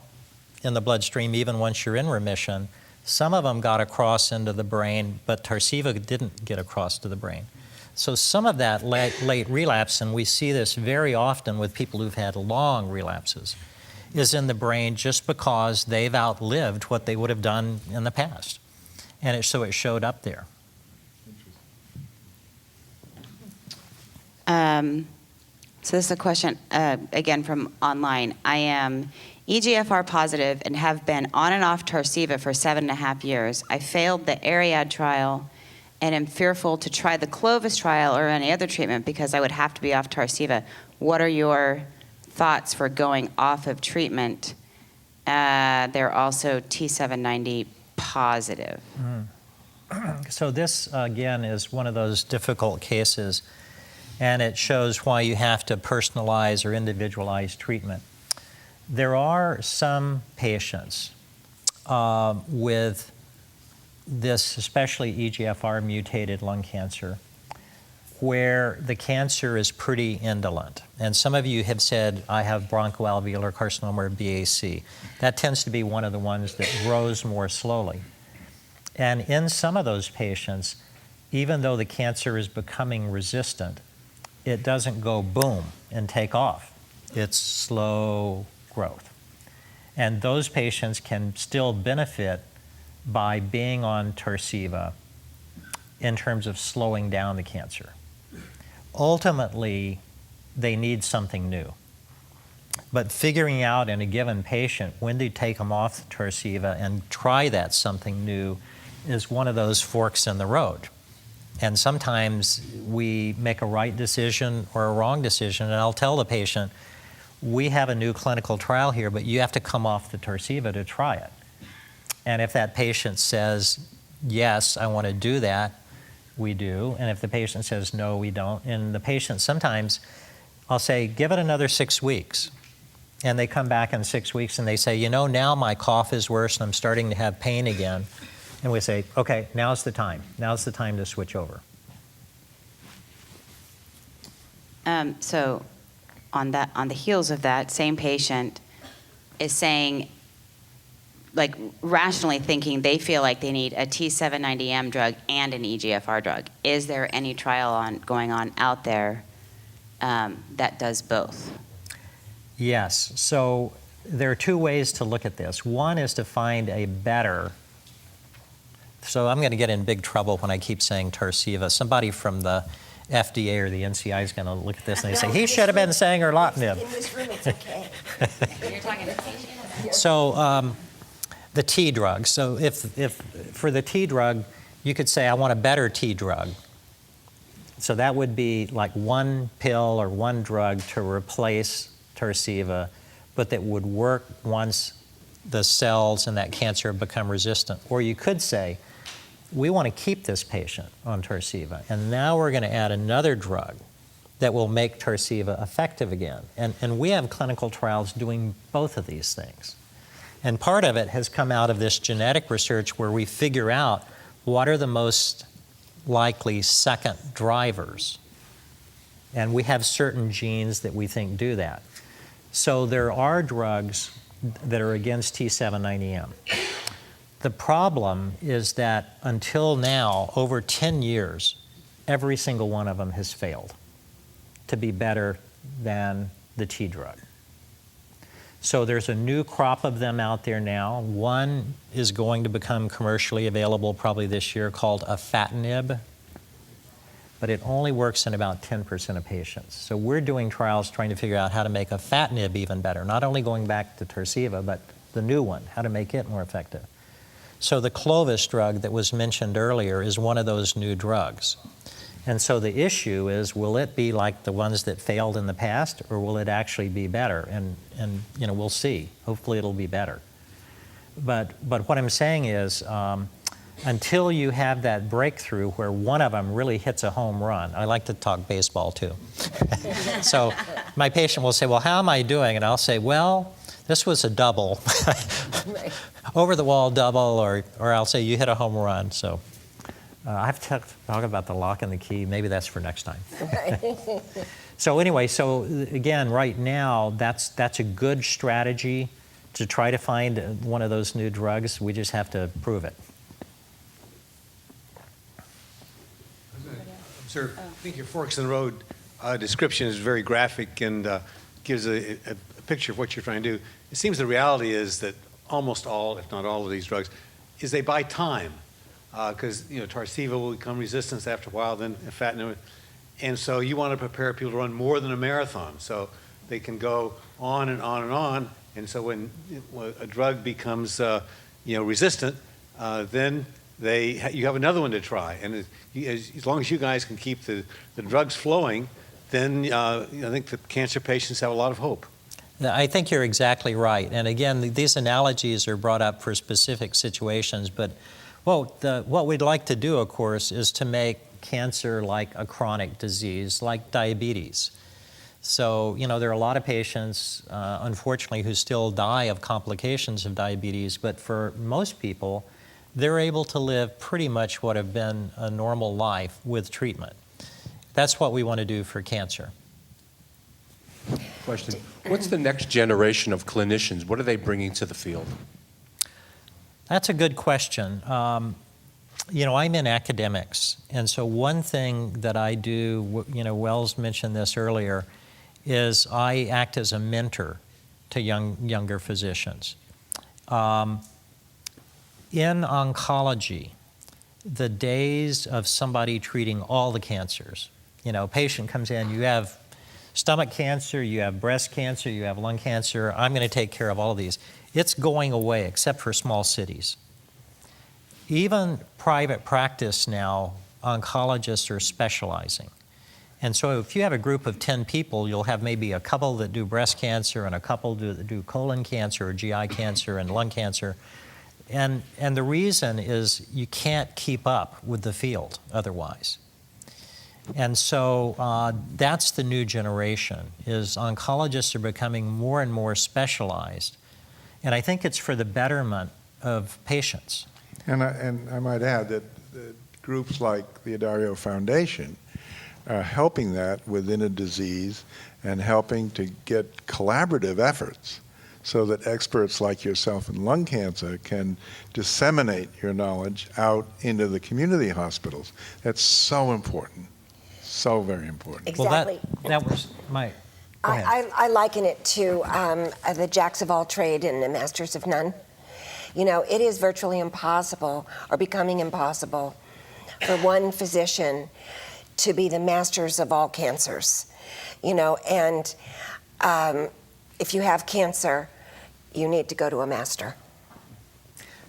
in the bloodstream even once you're in remission. Some of them got across into the brain, but Tarceva didn't get across to the brain. So some of that late relapse, and we see this very often with people who've had long relapses, is in the brain just because they've outlived what they would have done in the past. And so it showed up there. So this is a question, again, from online. I am EGFR positive and have been on and off Tarceva for 7.5 years. I failed the Ariad trial and am fearful to try the Clovis trial or any other treatment because I would have to be off Tarceva. What are your thoughts for going off of treatment? They're also T790 positive. So this, again, is one of those difficult cases, and it shows why you have to personalize or individualize treatment. There are some patients with this, especially EGFR mutated lung cancer, where the cancer is pretty indolent. And some of you have said, I have bronchoalveolar carcinoma or BAC. That tends to be one of the ones that grows more slowly. And in some of those patients, even though the cancer is becoming resistant, it doesn't go boom and take off. It's slow growth. And those patients can still benefit by being on Tarceva in terms of slowing down the cancer. Ultimately, they need something new. But figuring out in a given patient when to take them off the Tarceva and try that something new is one of those forks in the road. And sometimes we make a right decision or a wrong decision, and I'll tell the patient, we have a new clinical trial here, but you have to come off the Tarceva to try it. And if that patient says, yes, I want to do that, we do. And if the patient says, no, we don't. And the patient sometimes, I'll say, give it another 6 weeks. And they come back in 6 weeks and they say, you know, now my cough is worse and I'm starting to have pain again. And we say, okay, now's the time. Now's the time to switch over. So on the heels of that, same patient is saying, like rationally thinking they feel like they need a T790M drug and an EGFR drug. Is there any trial going on out there that does both? Yes. So there are 2 ways to look at this. One is to find a better. So I'm going to get in big trouble when I keep saying Tarceva. Somebody from the FDA or the NCI is going to look at this and they say, he should have been saying erlotinib. In this room, it's okay. You're talking to patients. So the T drug. So if for the T drug, you could say, I want a better T drug. So that would be like one pill or one drug to replace Tarceva, but that would work once the cells in that cancer have become resistant. Or you could say, we want to keep this patient on Tarceva, and now we're going to add another drug that will make Tarceva effective again. And we have clinical trials doing both of these things. And part of it has come out of this genetic research where we figure out what are the most likely second drivers. And we have certain genes that we think do that. So there are drugs that are against T790M. The problem is that until now, over 10 years, every single one of them has failed to be better than the T drug. So there's a new crop of them out there now. One is going to become commercially available probably this year called afatinib, but it only works in about 10% of patients. So we're doing trials trying to figure out how to make afatinib even better, not only going back to Tarceva, but the new one, how to make it more effective. So the Clovis drug that was mentioned earlier is one of those new drugs. And so the issue is, will it be like the ones that failed in the past, or will it actually be better? And you know, we'll see. Hopefully it'll be better. But what I'm saying is, until you have that breakthrough where one of them really hits a home run. I like to talk baseball too. So my patient will say, well, how am I doing? And I'll say, well, this was a double, over the wall double, or I'll say you hit a home run. So I have to talk about the lock and the key. Maybe that's for next time. So anyway, so again, right now, that's a good strategy to try to find one of those new drugs. We just have to prove it. Sir, I think your Forks in the Road description is very graphic and gives a picture of what you're trying to do. It seems the reality is that almost all, if not all of these drugs, is they buy time. Because Tarceva will become resistant after a while, then afatinib. And so you want to prepare people to run more than a marathon, so they can go on and on and on. And so when a drug becomes resistant, then you have another one to try. And as long as you guys can keep the drugs flowing, then I think the cancer patients have a lot of hope. I think you're exactly right. And again, these analogies are brought up for specific situations, but what we'd like to do, of course, is to make cancer like a chronic disease, like diabetes. So, there are a lot of patients, unfortunately, who still die of complications of diabetes, but for most people, they're able to live pretty much what have been a normal life with treatment. That's what we want to do for cancer. Question. What's the next generation of clinicians? What are they bringing to the field? That's a good question. I'm in academics, and so one thing that I do, Wells mentioned this earlier, is I act as a mentor to younger physicians. In oncology, the days of somebody treating all the cancers, a patient comes in, you have stomach cancer, you have breast cancer, you have lung cancer, I'm going to take care of all of these. It's going away, except for small cities. Even private practice now, oncologists are specializing. And so if you have a group of 10 people, you'll have maybe a couple that do breast cancer and a couple that do colon cancer or GI cancer and lung cancer. And the reason is you can't keep up with the field otherwise. And so that's the new generation, is oncologists are becoming more and more specialized. And I think it's for the betterment of patients. And I might add that groups like the Addario Foundation are helping that within a disease and helping to get collaborative efforts so that experts like yourself in lung cancer can disseminate your knowledge out into the community hospitals. That's so important, so very important. Exactly. Well, that was my... I liken it to the jacks of all trade and the masters of none. It is virtually impossible, or becoming impossible, for one physician to be the masters of all cancers. And if you have cancer, you need to go to a master.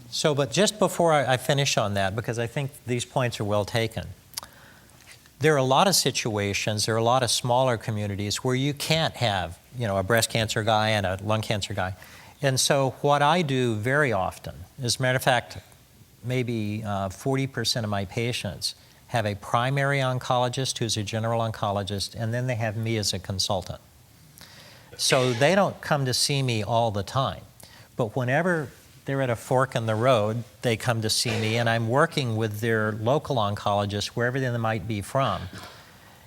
So, but just before I finish on that, because I think these points are well taken, there are a lot of situations, there are a lot of smaller communities where you can't have, a breast cancer guy and a lung cancer guy. And so what I do very often, as a matter of fact, maybe 40% of my patients have a primary oncologist who's a general oncologist, and then they have me as a consultant. So they don't come to see me all the time, but whenever they're at a fork in the road, they come to see me, and I'm working with their local oncologist, wherever they might be from,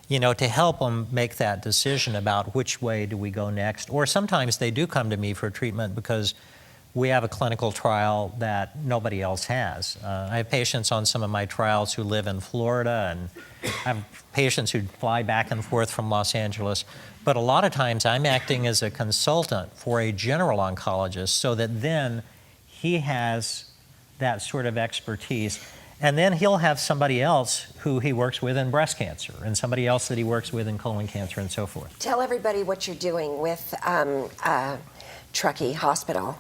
to help them make that decision about which way do we go next. Or sometimes they do come to me for treatment because we have a clinical trial that nobody else has. I have patients on some of my trials who live in Florida, and I have patients who fly back and forth from Los Angeles. But a lot of times I'm acting as a consultant for a general oncologist so that then he has that sort of expertise. And then he'll have somebody else who he works with in breast cancer and somebody else that he works with in colon cancer and so forth. Tell everybody what you're doing with Truckee Hospital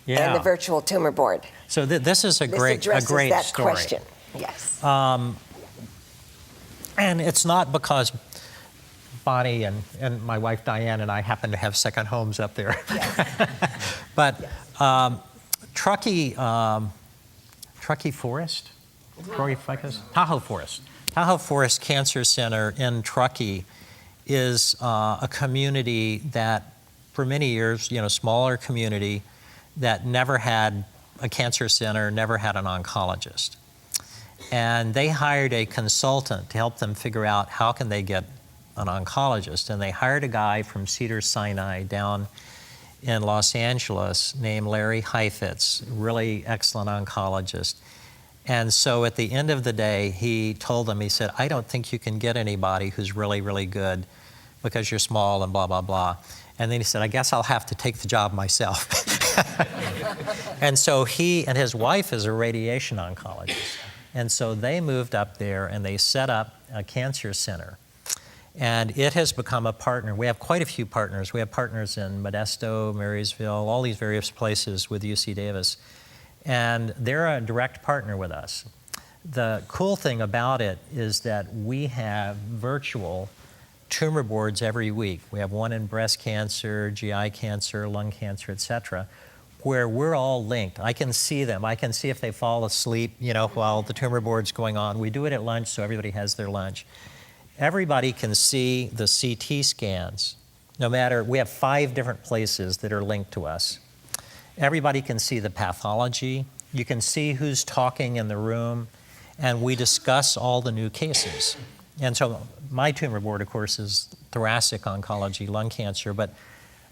and the virtual tumor board. So this is a great story. That question. Yes. And it's not because Bonnie and my wife Diane and I happen to have second homes up there. Yes. But Truckee Truckee Forest? Tahoe Forest. Tahoe Forest Cancer Center in Truckee is a community that, for many years, smaller community that never had a cancer center, never had an oncologist. And they hired a consultant to help them figure out how can they get an oncologist. And they hired a guy from Cedars-Sinai down in Los Angeles named Larry Heifetz, really excellent oncologist. And so at the end of the day, he told them, he said, I don't think you can get anybody who's really, really good because you're small and blah, blah, blah. And then he said, I guess I'll have to take the job myself. And so he and his wife is a radiation oncologist. And so they moved up there and they set up a cancer center. And it has become a partner. We have quite a few partners. We have partners in Modesto, Marysville, all these various places with UC Davis. And they're a direct partner with us. The cool thing about it is that we have virtual tumor boards every week. We have one in breast cancer, GI cancer, lung cancer, et cetera, where we're all linked. I can see them. I can see if they fall asleep, while the tumor board's going on. We do it at lunch, so everybody has their lunch. Everybody can see the CT scans. We have 5 different places that are linked to us. Everybody can see the pathology. You can see who's talking in the room, and we discuss all the new cases. And so my tumor board, of course, is thoracic oncology, lung cancer, but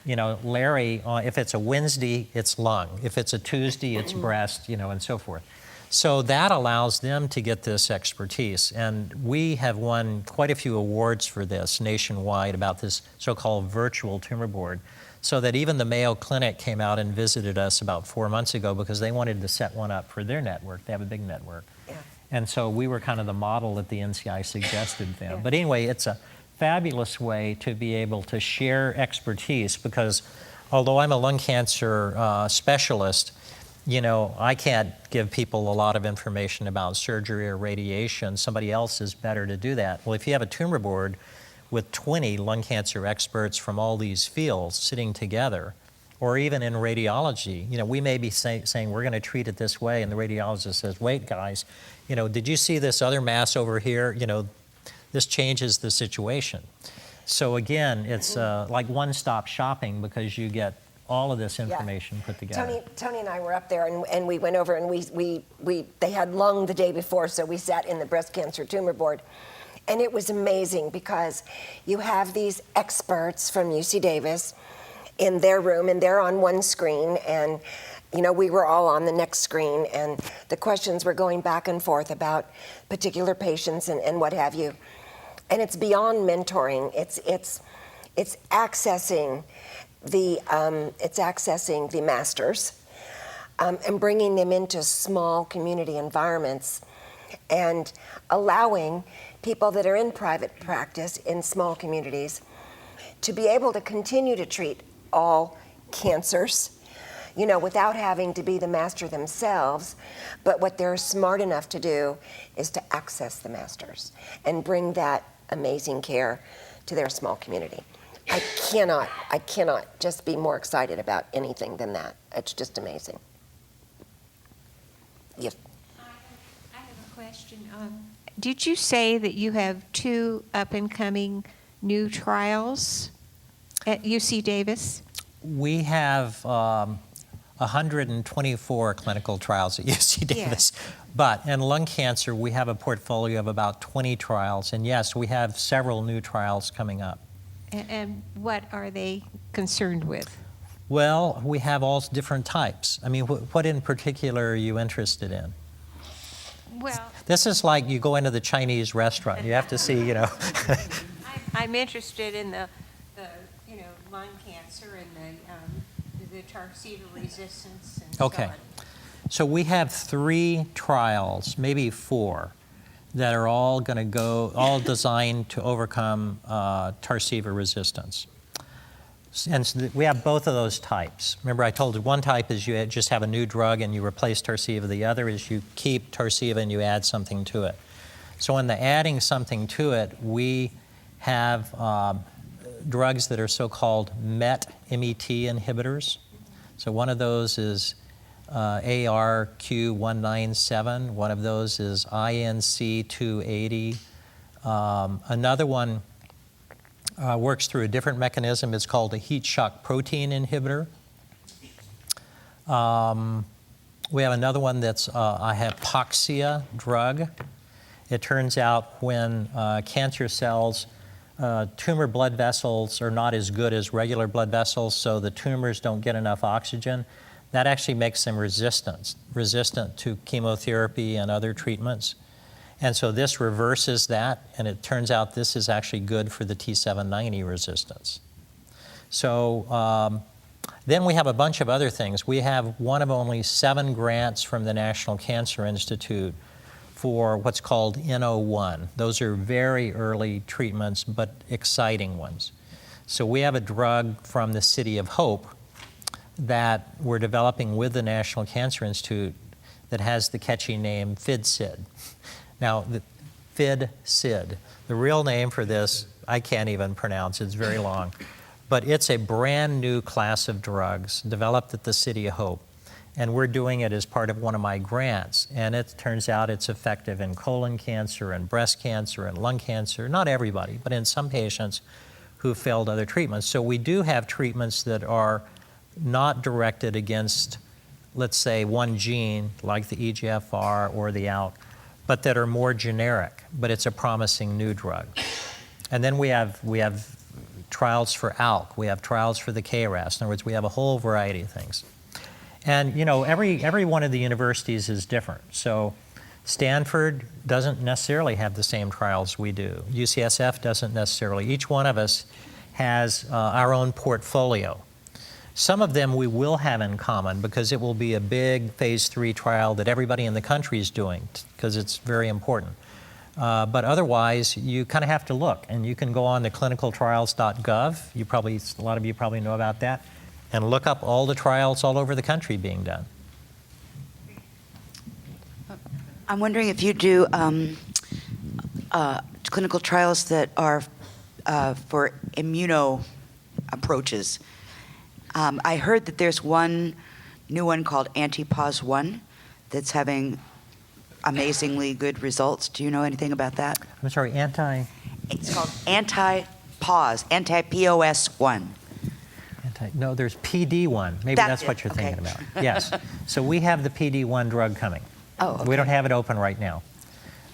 Larry, if it's a Wednesday, it's lung. If it's a Tuesday, it's breast, and so forth. So that allows them to get this expertise. And we have won quite a few awards for this nationwide about this so-called virtual tumor board. So that even the Mayo Clinic came out and visited us about 4 months ago because they wanted to set one up for their network. They have a big network. Yeah. And so we were kind of the model that the NCI suggested them. Yeah. But anyway, it's a fabulous way to be able to share expertise because although I'm a lung cancer specialist, I can't give people a lot of information about surgery or radiation. Somebody else is better to do that. Well, if you have a tumor board with 20 lung cancer experts from all these fields sitting together, or even in radiology, we may be saying we're going to treat it this way, and the radiologist says, wait, guys, did you see this other mass over here? This changes the situation. So again, it's like one-stop shopping because you get all of this information put together. Tony and I were up there, and we went over, and they had lung the day before, so we sat in the breast cancer tumor board. And it was amazing because you have these experts from UC Davis in their room, and they're on one screen, and we were all on the next screen, and the questions were going back and forth about particular patients and what have you. And it's beyond mentoring. It's accessing the masters and bringing them into small community environments and allowing people that are in private practice in small communities to be able to continue to treat all cancers, without having to be the master themselves. But what they're smart enough to do is to access the masters and bring that amazing care to their small community. I cannot just be more excited about anything than that. It's just amazing. Yes. I have a question. Did you say that you have 2 up-and-coming new trials at UC Davis? We have 124 clinical trials at UC Davis. Yeah. But in lung cancer, we have a portfolio of about 20 trials. And yes, we have several new trials coming up. And what are they concerned with? Well, we have all different types. I mean, what in particular are you interested in? Well, this is like you go into the Chinese restaurant. You have to see, I'm interested in the lung cancer and the Tarceva resistance and okay. So we have 3 trials, maybe 4, that are all going to go, all designed to overcome Tarceva resistance. And so we have both of those types. Remember, I told you one type is you just have a new drug and you replace Tarceva. The other is you keep Tarceva and you add something to it. So in the adding something to it, we have drugs that are so-called MET inhibitors. So one of those is ARQ197. One of those is INC280. Another one works through a different mechanism. It's called a heat shock protein inhibitor. We have another one that's a hypoxia drug. It turns out when cancer cells, tumor blood vessels are not as good as regular blood vessels, so the tumors don't get enough oxygen. That actually makes them resistant to chemotherapy and other treatments. And so this reverses that, and it turns out this is actually good for the T790 resistance. So then we have a bunch of other things. We have one of only 7 grants from the National Cancer Institute for what's called N01. Those are very early treatments, but exciting ones. So we have a drug from the City of Hope that we're developing with the National Cancer Institute that has the catchy name FIDCID. Now, the FIDCID, the real name for this, I can't even pronounce, it's very long. But it's a brand new class of drugs developed at the City of Hope. And we're doing it as part of one of my grants. And it turns out it's effective in colon cancer and breast cancer and lung cancer. Not everybody, but in some patients who failed other treatments. So we do have treatments that are not directed against, let's say, one gene, like the EGFR or the ALK, but that are more generic, but it's a promising new drug. And then we have trials for ALK, we have trials for the KRAS. In other words, we have a whole variety of things. And you know, every one of the universities is different. So Stanford doesn't necessarily have the same trials we do. UCSF doesn't necessarily. Each one of us has our own portfolio. Some of them we will have in common because it will be a big phase 3 trial that everybody in the country is doing because it's very important. But otherwise, you kind of have to look, and you can go on to clinicaltrials.gov. A lot of you probably know about that, and look up all the trials all over the country being done. I'm wondering if you do clinical trials that are for immuno approaches. I heard that there's one new one called Anti-POS1 that's having amazingly good results. Do you know anything about that? I'm sorry, It's called Anti-POS, Anti-POS1. No, there's PD1. Maybe that's what you're thinking about. Yes. So we have the PD1 drug coming. Oh, okay. We don't have it open right now.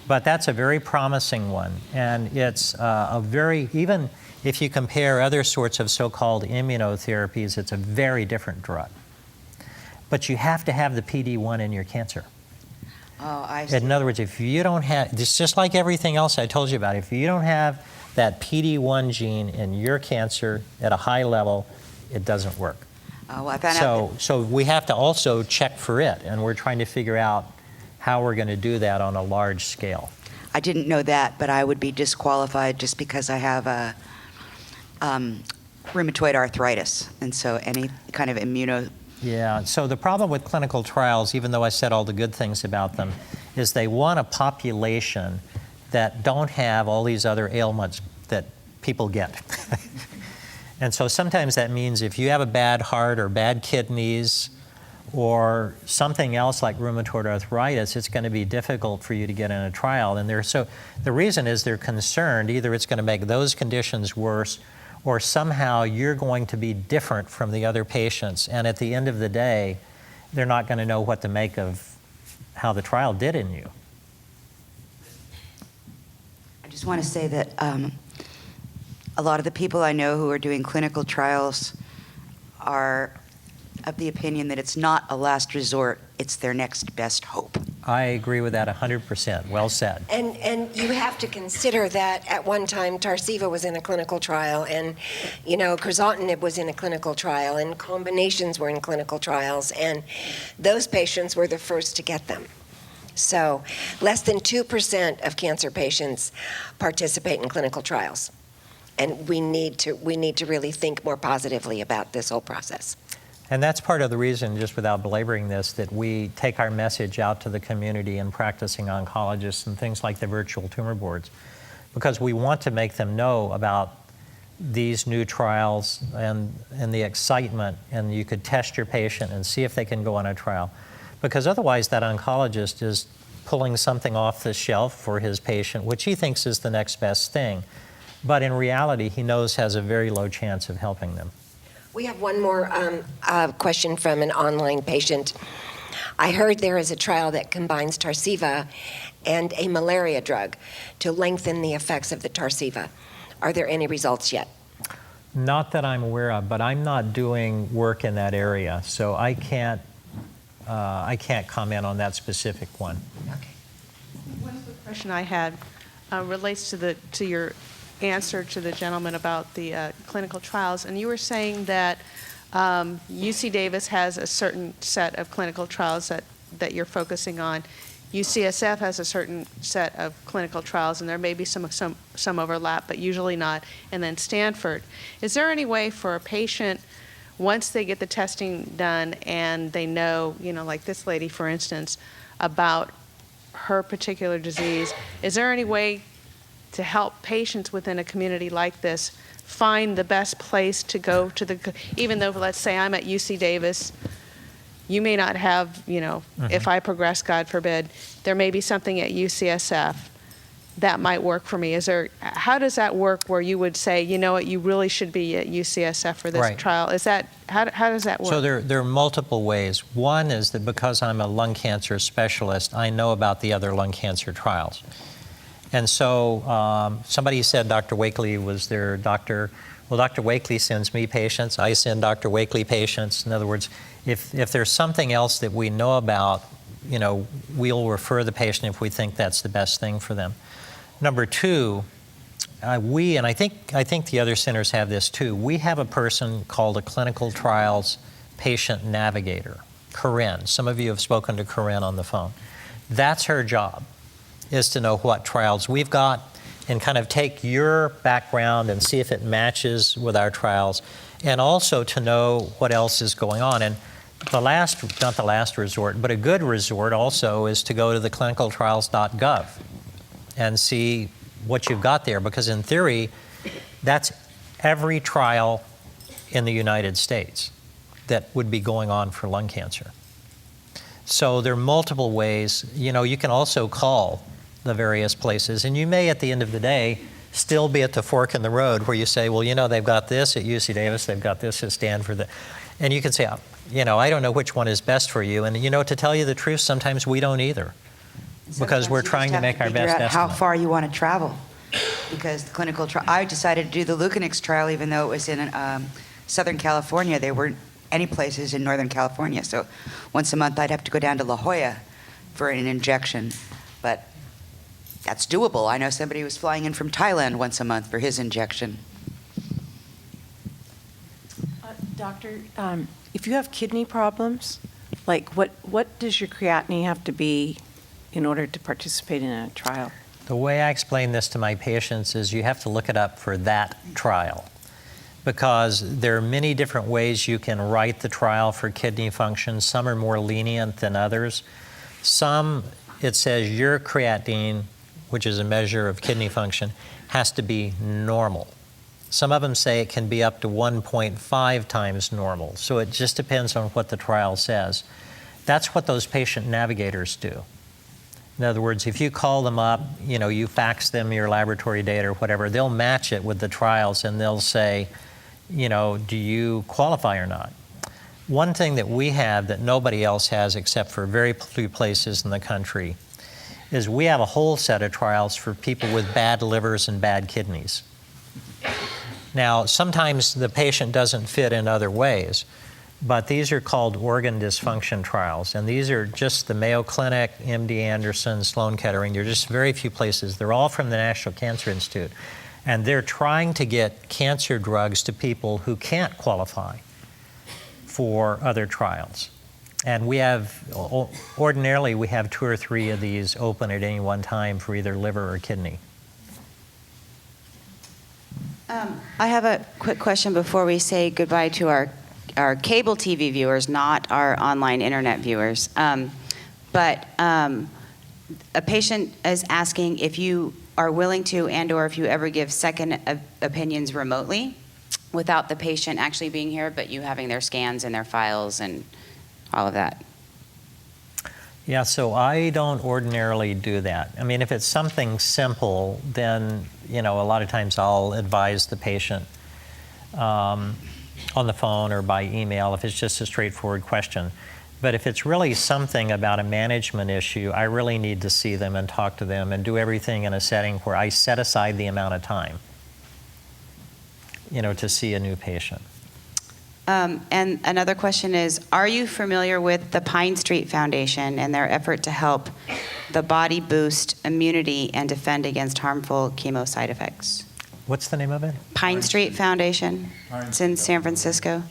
But that's a very promising one. And it's even if you compare other sorts of so-called immunotherapies, it's a very different drug. But you have to have the PD1 in your cancer. Oh, I see. In other words, if you don't have, it's just like everything else I told you about, if you don't have that PD1 gene in your cancer at a high level, it doesn't work. Oh, I found out that So we have to also check for it, and we're trying to figure out how we're going to do that on a large scale. I didn't know that, but I would be disqualified just because I have a rheumatoid arthritis, and so any kind of immuno. Yeah, so the problem with clinical trials, even though I said all the good things about them, is they want a population that don't have all these other ailments that people get. And so sometimes that means if you have a bad heart or bad kidneys or something else like rheumatoid arthritis, it's going to be difficult for you to get in a trial. And the reason is they're concerned either it's going to make those conditions worse or somehow you're going to be different from the other patients. And at the end of the day, they're not going to know what to make of how the trial did in you. I just want to say that a lot of the people I know who are doing clinical trials are of the opinion that it's not a last resort, it's their next best hope. I agree with that 100%. Well said. And you have to consider that at one time Tarceva was in a clinical trial, and crizotinib was in a clinical trial, and combinations were in clinical trials, and those patients were the first to get them. So less than 2% of cancer patients participate in clinical trials. And we need to really think more positively about this whole process. And that's part of the reason, just without belaboring this, that we take our message out to the community and practicing oncologists and things like the virtual tumor boards, because we want to make them know about these new trials and the excitement, and you could test your patient and see if they can go on a trial. Because otherwise that oncologist is pulling something off the shelf for his patient, which he thinks is the next best thing. But in reality, he knows has a very low chance of helping them. We have one more question from an online patient. I heard there is a trial that combines Tarceva and a malaria drug to lengthen the effects of the Tarceva. Are there any results yet? Not that I'm aware of, but I'm not doing work in that area, so I can't comment on that specific one. One quick question I had relates to your answer to the gentleman about the clinical trials, and you were saying that UC Davis has a certain set of clinical trials that you're focusing on. UCSF has a certain set of clinical trials, and there may be some overlap, but usually not. And then Stanford. Is there any way for a patient, once they get the testing done and they know, like this lady, for instance, about her particular disease, is there any way to help patients within a community like this find the best place to go to even though, let's say I'm at UC Davis, you may not have, if I progress, God forbid, there may be something at UCSF that might work for me. How does that work where you would say, you know what, you really should be at UCSF for this trial? How does that work? So there are multiple ways. One is that because I'm a lung cancer specialist, I know about the other lung cancer trials. And so somebody said Dr. Wakely was their doctor. Well, Dr. Wakely sends me patients. I send Dr. Wakely patients. In other words, if there's something else that we know about, we'll refer the patient if we think that's the best thing for them. Number two, and I think the other centers have this too, we have a person called a clinical trials patient navigator, Corinne. Some of you have spoken to Corinne on the phone. That's her job, is to know what trials we've got and kind of take your background and see if it matches with our trials, and also to know what else is going on. And not the last resort, but a good resort also is to go to the clinicaltrials.gov and see what you've got there, because in theory, that's every trial in the United States that would be going on for lung cancer. So there are multiple ways. You can also call the various places, and you may at the end of the day still be at the fork in the road where you say, well, they've got this at UC Davis, they've got this at Stanford, and you can say, I don't know which one is best for you. And to tell you the truth, sometimes we don't either, because we're trying to make our best estimate. How far you want to travel, because the clinical trial. I decided to do the Leucanix trial, even though it was in Southern California. There weren't any places in Northern California, so once a month I'd have to go down to La Jolla for an injection, but that's doable. I know somebody was flying in from Thailand once a month for his injection. Doctor, if you have kidney problems, like what does your creatinine have to be in order to participate in a trial? The way I explain this to my patients is you have to look it up for that trial, because there are many different ways you can write the trial for kidney function. Some are more lenient than others. Some, it says your creatinine, which is a measure of kidney function, has to be normal. Some of them say it can be up to 1.5 times normal. So it just depends on what the trial says. That's what those patient navigators do. In other words, if you call them up, you fax them your laboratory data or whatever, they'll match it with the trials and they'll say, do you qualify or not? One thing that we have that nobody else has except for very few places in the country is we have a whole set of trials for people with bad livers and bad kidneys. Now, sometimes the patient doesn't fit in other ways, but these are called organ dysfunction trials, and these are just the Mayo Clinic, MD Anderson, Sloan Kettering. They're just very few places. They're all from the National Cancer Institute, and they're trying to get cancer drugs to people who can't qualify for other trials. And ordinarily we have 2 or 3 of these open at any one time for either liver or kidney. I have a quick question before we say goodbye to our cable TV viewers, not our online internet viewers. But a patient is asking if you are willing to, and/or if you ever give second opinions remotely without the patient actually being here, but you having their scans and their files and all of that. Yeah, so I don't ordinarily do that. I mean, if it's something simple, then, a lot of times I'll advise the patient on the phone or by email if it's just a straightforward question. But if it's really something about a management issue, I really need to see them and talk to them and do everything in a setting where I set aside the amount of time, to see a new patient. And another question is, are you familiar with the Pine Street Foundation and their effort to help the body boost immunity and defend against harmful chemo side effects? What's the name of it? Pine Street Foundation. It's in San Francisco.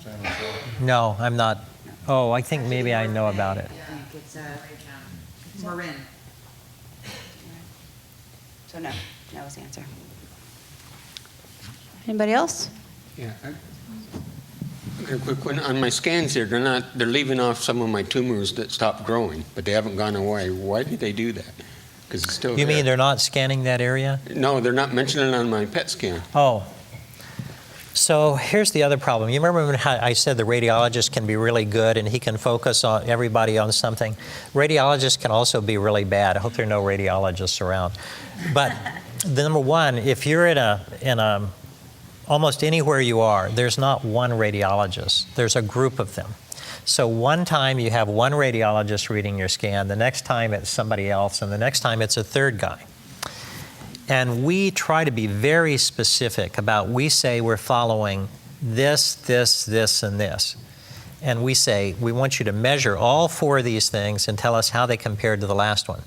No, I'm not. Oh, I think maybe I know about it. It's Marin. So no is the answer. Anybody else? Yeah. A quick one. On my scans here, they're leaving off some of my tumors that stopped growing, but they haven't gone away. Why did they do that? Because it's still You there. mean they're not scanning that area? No, they're not mentioning it on my PET scan. Oh. So here's the other problem. You remember when I said the radiologist can be really good and he can focus on everybody on something? Radiologists can also be really bad. I hope there are no radiologists around. But the number one, if you're in a almost anywhere you are, there's not one radiologist. There's a group of them. So one time you have one radiologist reading your scan, the next time it's somebody else, and the next time it's a third guy. And we try to be very specific about, we say we're following this, this, this, and this. And we say, we want you to measure all four of these things and tell us how they compared to the last one.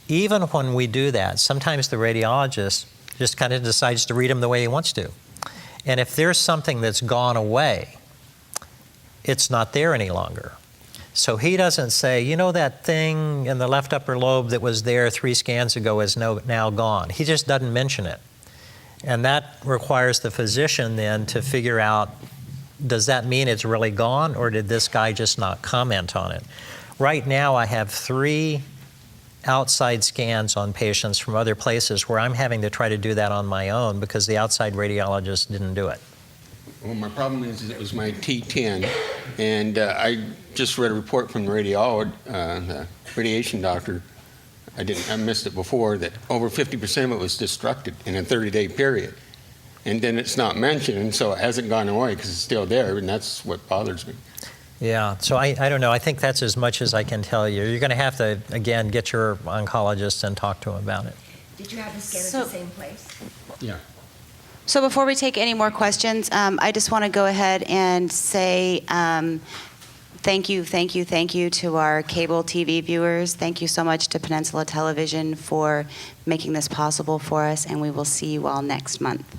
Even when we do that, sometimes the radiologist just kind of decides to read them the way he wants to. And if there's something that's gone away, it's not there any longer. So he doesn't say, that thing in the left upper lobe that was there 3 scans ago is now gone. He just doesn't mention it. And that requires the physician then to figure out, does that mean it's really gone, or did this guy just not comment on it? Right now I have 3 outside scans on patients from other places where I'm having to try to do that on my own because the outside radiologist didn't do it. Well, my problem is it was my T10, and I just read a report from the radiation doctor. I missed it before, that over 50% of it was destructed in a 30-day period. And then it's not mentioned, and so it hasn't gone away because it's still there, and that's what bothers me. Yeah, so I don't know. I think that's as much as I can tell you. You're going to have to, again, get your oncologist and talk to him about it. Did you have the scan at the same place? Yeah. So before we take any more questions, I just want to go ahead and say thank you to our cable TV viewers. Thank you so much to Peninsula Television for making this possible for us, and we will see you all next month.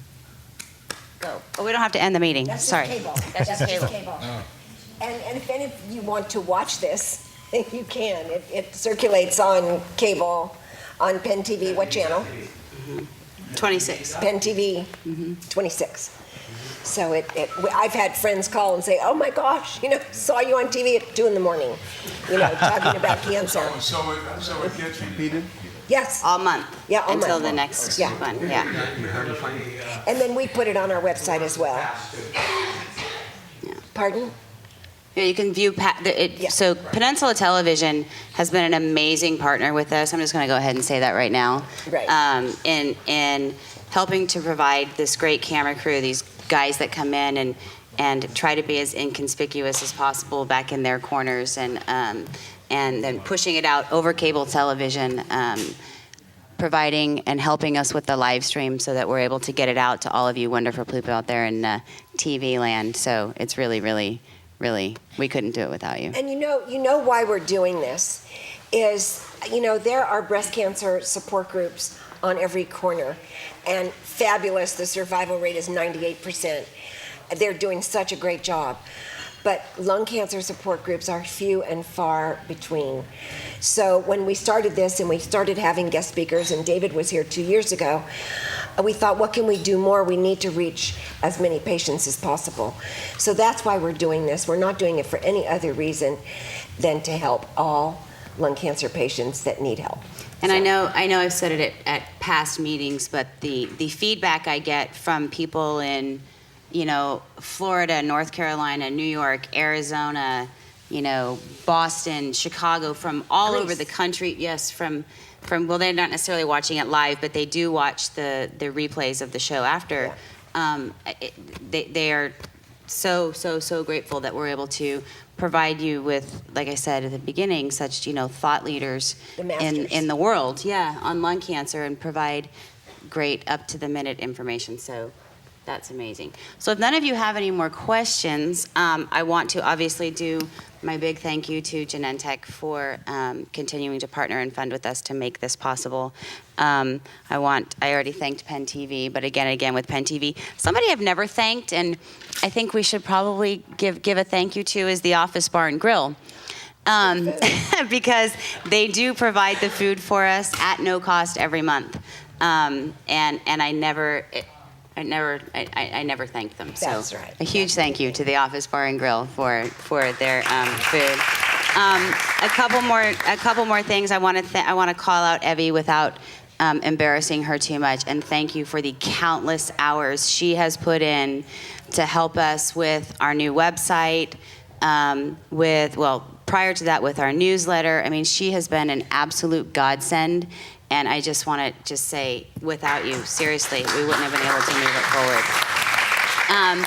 Go. Oh, we don't have to end the meeting. That's Sorry. just cable. That's just cable. And if any of you want to watch this, you can. It circulates on cable, on Penn TV. What channel? 26. Penn TV 26. So I've had friends call and say, "Oh my gosh, saw you on TV at 2 a.m, talking about cancer." So it gets repeated? Yes. All month. Yeah, all until month. the next one. Yeah. And then we put it on our website as well. Pardon? Yeah, you can view So Peninsula Television has been an amazing partner with us. I'm just going to go ahead and say that right now. Right. In helping to provide this great camera crew, these guys that come in and try to be as inconspicuous as possible back in their corners, and then pushing it out over cable television, providing and helping us with the live stream so that we're able to get it out to all of you wonderful people out there in TV land. So it's really, really, really, we couldn't do it without you. And you know why we're doing this is, there are breast cancer support groups on every corner, and fabulous. The survival rate is 98%. They're doing such a great job. But lung cancer support groups are few and far between. So when we started this and we started having guest speakers, and David was here 2 years ago, we thought, what can we do more? We need to reach as many patients as possible. So that's why we're doing this. We're not doing it for any other reason than to help all lung cancer patients that need help. And I know I've said it at past meetings, but the feedback I get from people in, Florida, North Carolina, New York, Arizona, Boston, Chicago, from all over the country. Yes, from well, they're not necessarily watching it live, but they do watch the replays of the show after. Yeah. They are so grateful that we're able to provide you with, like I said at the beginning, such thought leaders in the world, on lung cancer, and provide great up-to-the-minute information. So that's amazing. So if none of you have any more questions, I want to obviously do my big thank you to Genentech for continuing to partner and fund with us to make this possible. I already thanked Penn TV, but again with Penn TV, somebody I've never thanked, and I think we should probably give a thank you to, is the Office Bar and Grill. Because they do provide the food for us at no cost every month. And I never thanked them. So That's right. A huge thank you to the Office Bar and Grill for their food. A couple more things. I want to call out Evie without embarrassing her too much, and thank you for the countless hours she has put in to help us with our new website, prior to that with our newsletter. I mean, she has been an absolute godsend, and I just want to say, without you, seriously, we wouldn't have been able to move it forward. And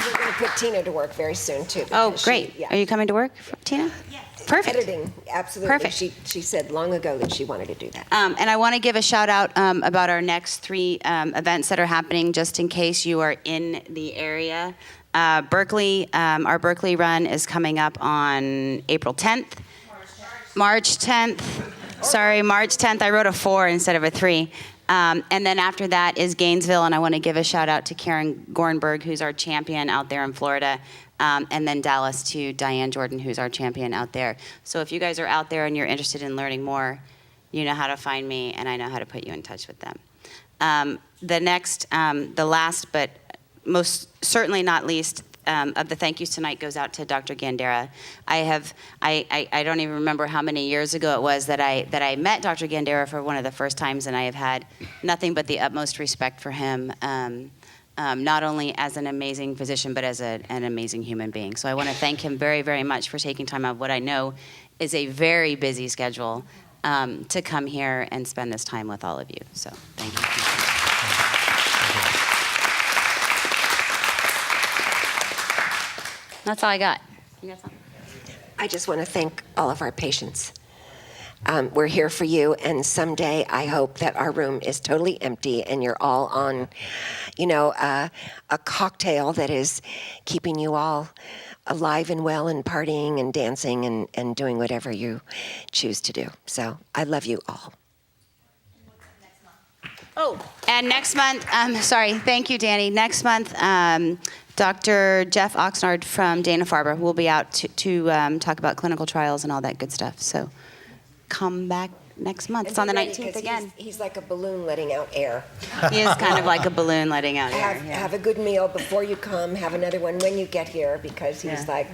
we're going to put Tina to work very soon, too. Oh, great. Are you coming to work, Tina? Yes. Perfect. Editing, absolutely. Perfect. She said long ago that she wanted to do that. And I want to give a shout out about our next 3 events that are happening, just in case you are in the area. Berkeley, our Berkeley run is coming up on April 10th. March 10th. Sorry, March 10th. I wrote a 4 instead of a 3. And then after that is Gainesville, and I want to give a shout out to Karen Gornberg, who's our champion out there in Florida. And then Dallas to Diane Jordan, who's our champion out there. So if you guys are out there and you're interested in learning more, you know how to find me, and I know how to put you in touch with them. The last, but most certainly not least, of the thank yous tonight goes out to Dr. Gandara. I don't even remember how many years ago it was that I met Dr. Gandara for one of the first times, and I have had nothing but the utmost respect for him. Not only as an amazing physician, but as an amazing human being. So I want to thank him very, very much for taking time out of what I know is a very busy schedule to come here and spend this time with all of you. So thank you. That's all I got. You got something? I just want to thank all of our patients. We're here for you, and someday I hope that our room is totally empty and you're all on, a cocktail that is keeping you all alive and well and partying and dancing and doing whatever you choose to do. So I love you all. Oh, and next month, thank you, Danny. Next month, Dr. Jeff Oxnard from Dana-Farber will be out to talk about clinical trials and all that good stuff. So come back next month. It's on the 19th again. He's like a balloon letting out air. He is kind of like a balloon letting out air. Have a good meal before you come. Have another one when you get here, because he's like...